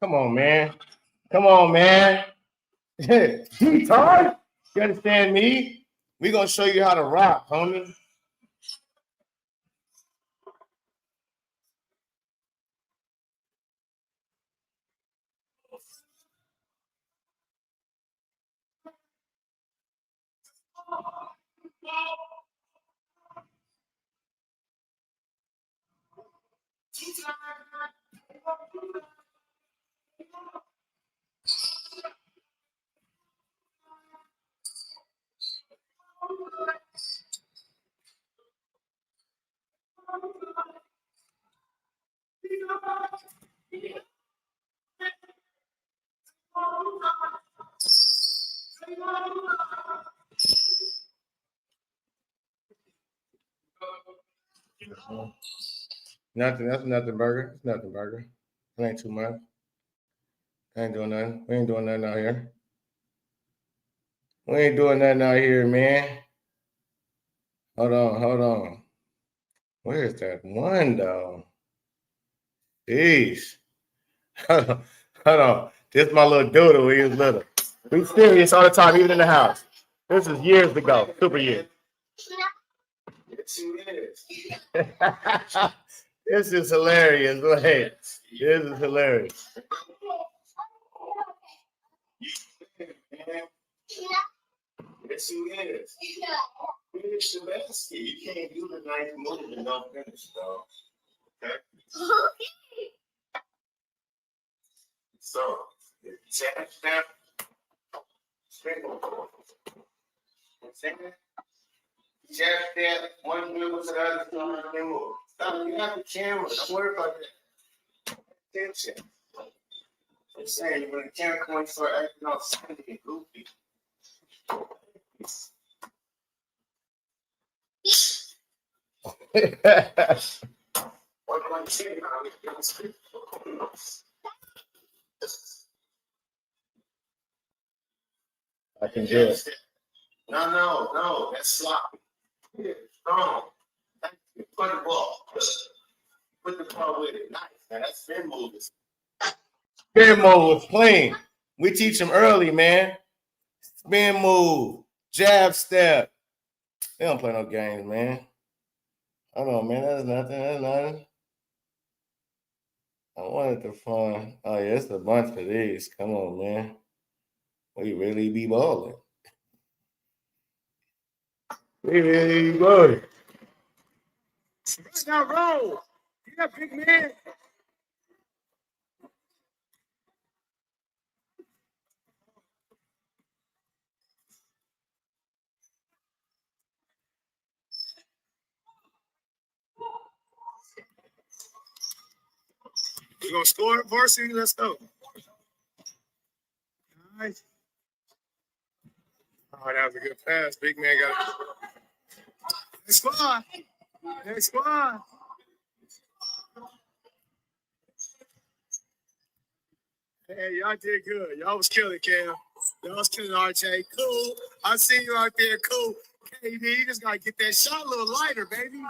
Come on, man. Come on, man. Retard. You understand me? We gonna show you how to rock, homie. Nothing. That's nothing, burger. It's nothing, burger. It ain't too much. I ain't doing nothing. We ain't doing nothing out here. We ain't doing nothing out here, man. Hold on. Where's that one, though? Jeez. Hold on. This is my little doodle when he was little. We serious all the time, even in the house. This is years ago. Super years. This is hilarious. Go ahead. This is hilarious. Yes, you is. Finish the basket. You can't do the nice move and not finish, though. Okay? So, check that. Check that. One move to the other side. Move. Stop. You have the camera. Don't worry about that. Attention. I'm saying when the camera comes start acting all sandy and goofy. I can do it. No, that's sloppy. Yeah, strong. Put the ball. Put the ball with it. Nice. Now that's spin move. Spin move was clean. We teach them early, man. Spin move, jab step. They don't play no games, man. Hold on, man. That's nothing. I wanted the fun. Oh, yeah, it's a bunch for these. Come on, man. We really be balling. We really be balling. Now roll. Yeah, big man. You gonna score, varsity? Let's go. Nice. Oh, that was a good pass. Big man got it. Next squad. Next squad. Hey, y'all did good. Y'all was killing, Cam. Y'all was killing, RJ. Cool. I see you out there. Cool. KD, you just gotta get that shot a little lighter, baby.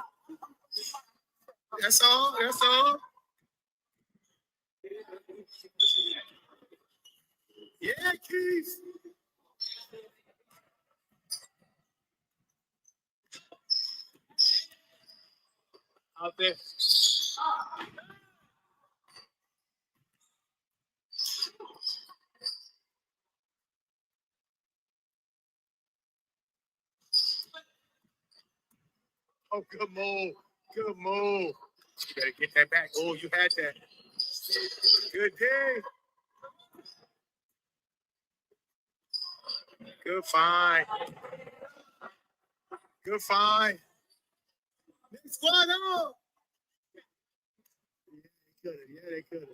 That's all. That's all. Yeah, Keith. Out there. Oh, good move. Good move. You better get that back. Oh, you had that. Good day. Good find. Good find. Next squad on. Yeah, they could have.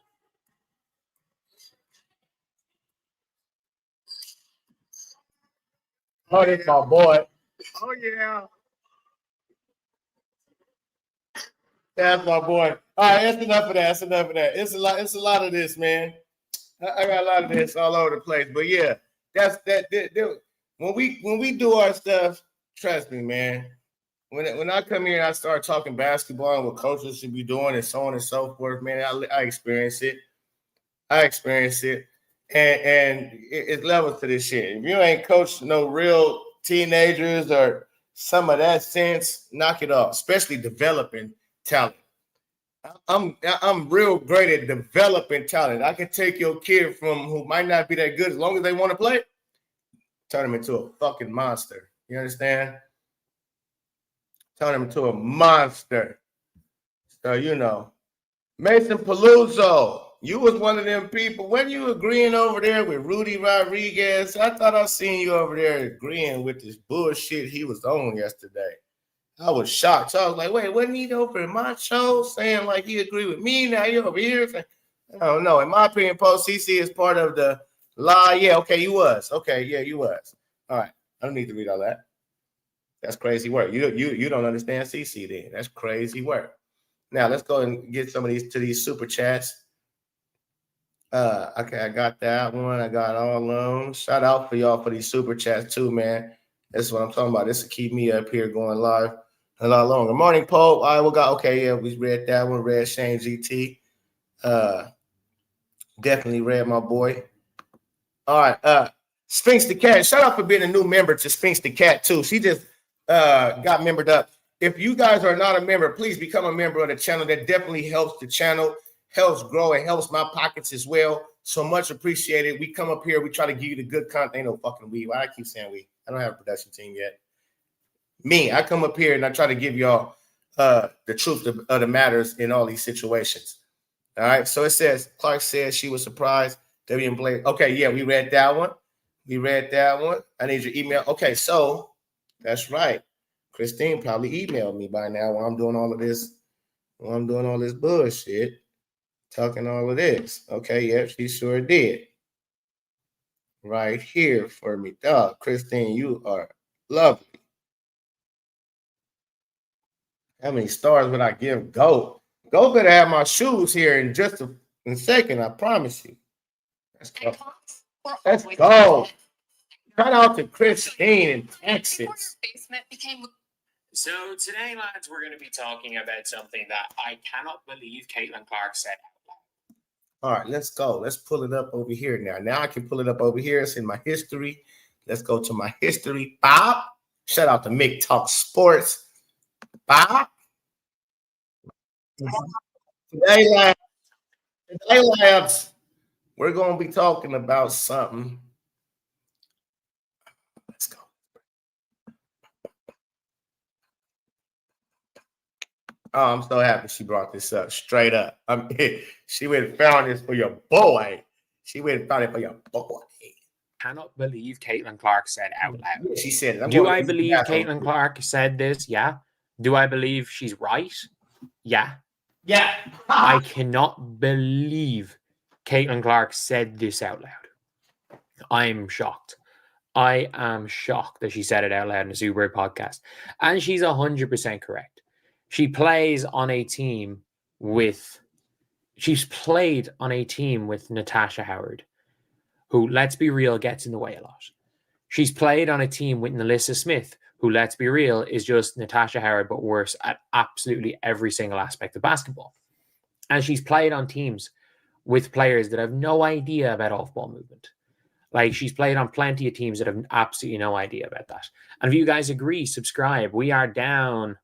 Oh, that's my boy. Oh, yeah. That's my boy. All right, that's enough of that. It's a lot of this, man. I got a lot of this all over the place. But yeah, that's when we do our stuff, trust me, man. When I come here and I start talking basketball and what coaches should be doing and so on and so forth, man, I experience it. I experienced it. And it's levels to this shit. If you ain't coached no real teenagers or some of that sense, knock it off, especially developing talent. I'm real great at developing talent. I can take your kid from who might not be that good as long as they want to play, turn him into a fucking monster. You understand? Turn him into a monster. So, you know, Mason Paluzzo, you was one of them people. When you agreeing over there with Rudy Rodriguez, I thought I seen you over there agreeing with this bullshit he was on yesterday. I was shocked. So I was like, wait, wasn't he over in my show saying like he agreed with me? Now you over here saying, I don't know. In my opinion, Post CC is part of the lie. Yeah, okay, you was. Okay, yeah, you was. All right. I don't need to read all that. That's crazy work. You don't understand CC then. That's crazy work. Now let's go and get some of these super chats. Okay, I got that one. I got all of them. Shout out for y'all for these super chats too, man. That's what I'm talking about. This will keep me up here going live a lot longer. Morning, Pope. All right, we got okay. Yeah, we read that one. Read Shane GT. Definitely read my boy. All right. Sphinx the Cat. Shout out for being a new member to Sphinx the Cat too. She just got membered up. If you guys are not a member, please become a member of the channel. That definitely helps the channel, helps grow, it helps my pockets as well. So much appreciated. We come up here, we try to give you the good content. Ain't no fucking we. Why I keep saying we? I don't have a production team yet. Me, I come up here and I try to give y'all the truth of the matters in all these situations. All right. So it says, Clark says she was surprised. Debbie and Blake. Okay, yeah, we read that one. I need your email. Okay, so that's right. Christine probably emailed me by now while I'm doing all of this. While I'm doing all this bullshit, talking all of this. Okay, yep, she sure did. Right here for me. Dog, Christine, you are lovely. How many stars would I give Go? Go better have my shoes here in just a second, I promise you. Let's go. Let's go. Shout out to Christine in Texas. So today, lads, we're going to be talking about something that I cannot believe Caitlin Clark said out loud. All right, let's go. Let's pull it up over here now. Now I can pull it up over here. It's in my history. Let's go to my history. Bob. Shout out to Mick Talk Sports. Bob. Today, lads, we're going to be talking about something. Let's go. Oh, I'm so happy she brought this up straight up. She went and found this for your boy. She went and found it for your boy. Cannot believe Caitlin Clark said out loud. Yeah, she said it. Do I believe Caitlin Clark said this? Yeah. Do I believe she's right? Yeah. Yeah. I cannot believe Caitlin Clark said this out loud. I'm shocked. I am shocked that she said it out loud in a Super podcast. And she's 100% correct. She's played on a team with Natasha Howard, who, let's be real, gets in the way a lot. She's played on a team with Nalissa Smith, who, let's be real, is just Natasha Howard, but worse at absolutely every single aspect of basketball. And she's played on teams with players that have no idea about off-ball movement. Like, she's played on plenty of teams that have absolutely no idea about that. And if you guys agree, subscribe. We are down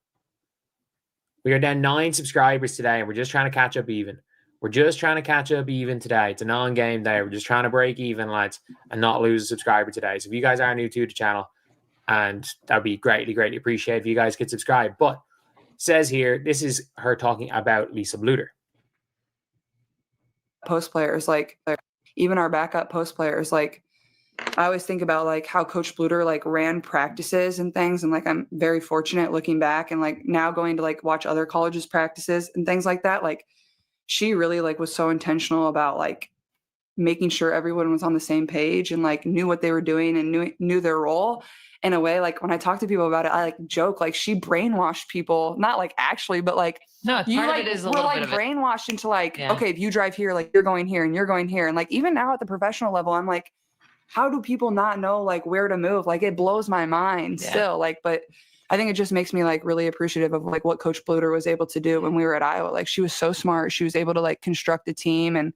9 subscribers today, and we're just trying to catch up even. We're just trying to catch up even today. It's a non-game day. We're just trying to break even, lads, and not lose a subscriber today. So if you guys are new to the channel, and that would be greatly, greatly appreciated if you guys could subscribe. But it says here, this is her talking about Lisa Bluter. Post players, like even our backup post players, like I always think about like how Coach Bluter like ran practices and things, and like I'm very fortunate looking back and like now going to like watch other colleges practices and things like that. Like she really like was so intentional about like making sure everyone was on the same page and like knew what they were doing and knew their role. In a way, like when I talk to people about it, I like joke like she brainwashed people, not like actually, but like No, you part like of it is a were little like bit of it. brainwashed into like, Yeah. okay, if you drive here, like you're going here and you're going here. And like even now at the professional level, I'm like, how do people not know like where to move? Like it blows my mind still. Like, but I think it just makes me like really appreciative of like what Coach Bluter was able to do when we were at Iowa. Like she was so smart. She was able to like construct a team and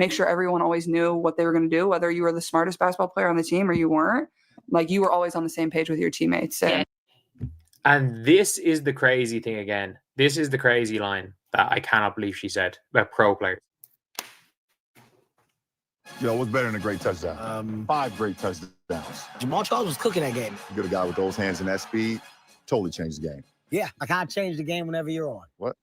make sure everyone always knew what they were going to do, whether you were the smartest basketball player on the team or you weren't. Like, you were always on the same page with your teammates. And this is the crazy thing again. This is the crazy line that I cannot believe she said about pro players. Yo, what's better than a great touchdown? 5 great touchdowns. Jamal Charles was cooking that game. You get a guy with those hands and that speed, totally changed the game. Yeah, I can't change the game whenever you're on. What?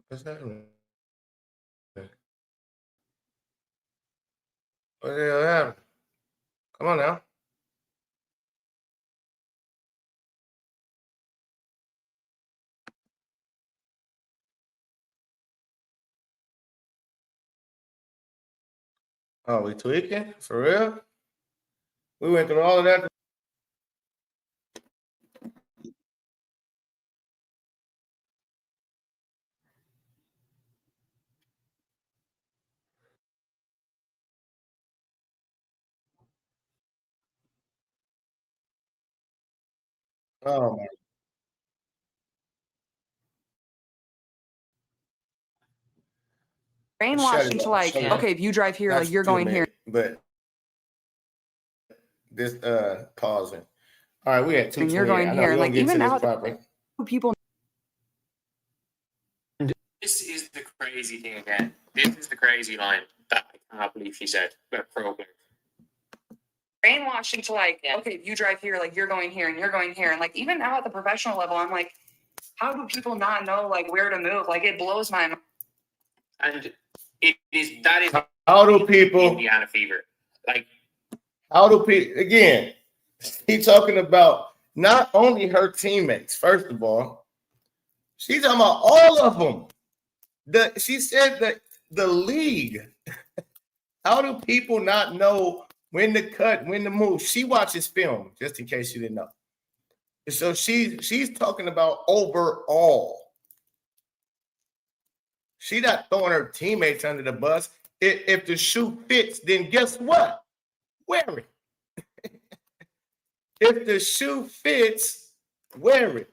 What's that? What the hell happened? Come on now. Oh, we tweaking? For real? We went through all of that. Oh, my. Brainwashed into like, okay, if you drive here, like you're going here. But this pausing. All right, we had 2. And you're going here. Like, even now, people. This is the crazy thing again. This is the crazy line that I cannot believe she said about pro players. Brainwashed into like, okay, if you drive here, like you're going here and you're going here. And like, even now at the professional level, I'm like, how do people not know like where to move? Like, it blows my mind. And that is how do people Indiana fever? Like, how do people again? He's talking about not only her teammates. First of all, she's talking about all of them. She said that the league. How do people not know when to cut, when to move? She watches film, just in case you didn't know. So she's talking about overall. She's not throwing her teammates under the bus. If the shoe fits, then guess what? Wear it. If the shoe fits, wear it.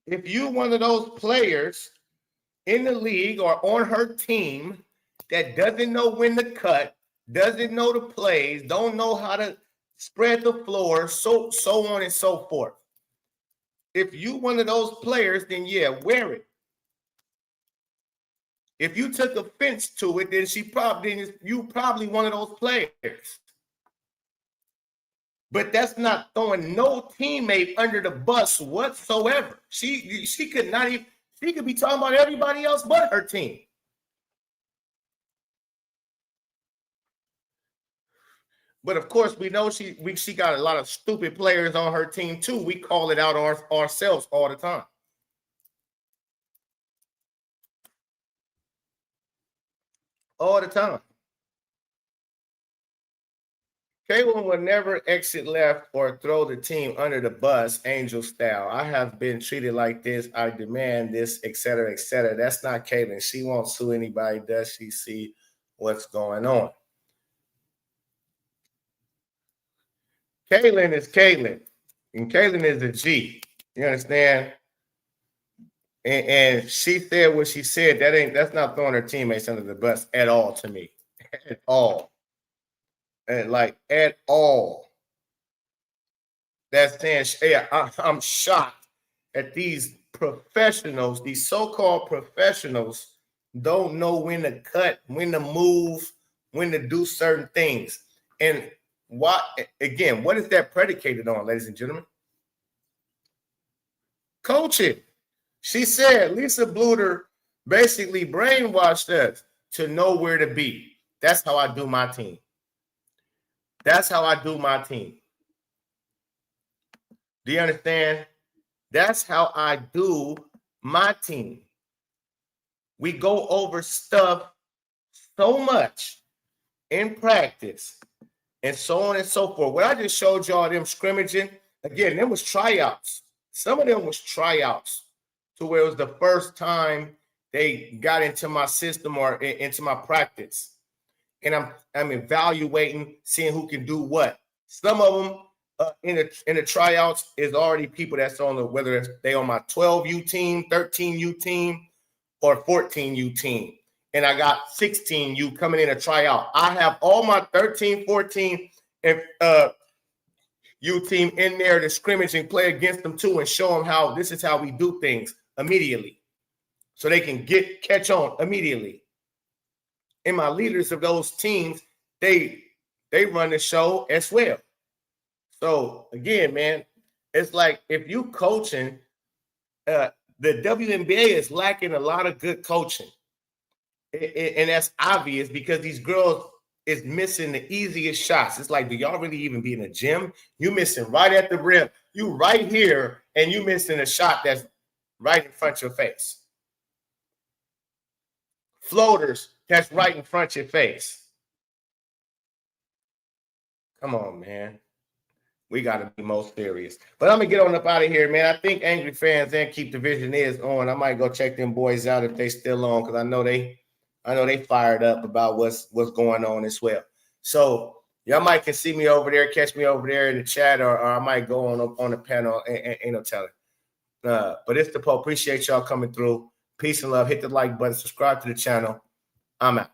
If you're one of those players in the league or on her team that doesn't know when to cut, doesn't know the plays, don't know how to spread the floor, so on and so forth. If you one of those players, then yeah, wear it. If you took offense to it, then you probably one of those players. But that's not throwing no teammate under the bus whatsoever. She could not even, she could be talking about everybody else but her team. But of course, we know she got a lot of stupid players on her team too. We call it out ourselves all the time. All the time. Caitlin will never exit left or throw the team under the bus, Angel style. I have been treated like this. I demand this, etc., etc. That's not Caitlin. She won't sue anybody. Does she see what's going on? Caitlin is Caitlin, and Caitlin is a G. You understand? And she said what she said. That's not throwing her teammates under the bus at all to me. At all. And like at all. That's saying, yeah, I'm shocked at these professionals, these so-called professionals don't know when to cut, when to move, when to do certain things. And what is that predicated on, ladies and gentlemen? Coaching. She said Lisa Bluter basically brainwashed us to know where to be. That's how I do my team. That's how I do my team. Do you understand? That's how I do my team. We go over stuff so much in practice and so on and so forth. What I just showed y'all, them scrimmaging, again, them was tryouts. Some of them was tryouts to where it was the first time they got into my system or into my practice. and I'm evaluating, seeing who can do what. Some of them in the tryouts is already people that's on the, whether it's they on my 12U team, 13U team, or 14U team. And I got 16U coming in a tryout. I have all my 13, 14, and U team in there to scrimmage and play against them too, and show them how this is how we do things immediately, so they can catch on immediately. And my leaders of those teams, they run the show as well. So again, man, it's like if you coaching, the WNBA is lacking a lot of good coaching. And that's obvious because these girls is missing the easiest shots. It's like, do y'all really even be in the gym? You missing right at the rim. You right here, and you missing a shot that's right in front of your face. Floaters, that's right in front of your face. Come on, man. We got to be most serious. But I'm going to get on up out of here, man. I think Angry Fans and Keep the Vision is on. I might go check them boys out if they still on, because I know they fired up about what's going on as well. So y'all might can see me over there, catch me over there in the chat, or I might go on the panel. Ain't no telling. But it's the Pope. Appreciate y'all coming through. Peace and love. Hit the like button. Subscribe to the channel. I'm out.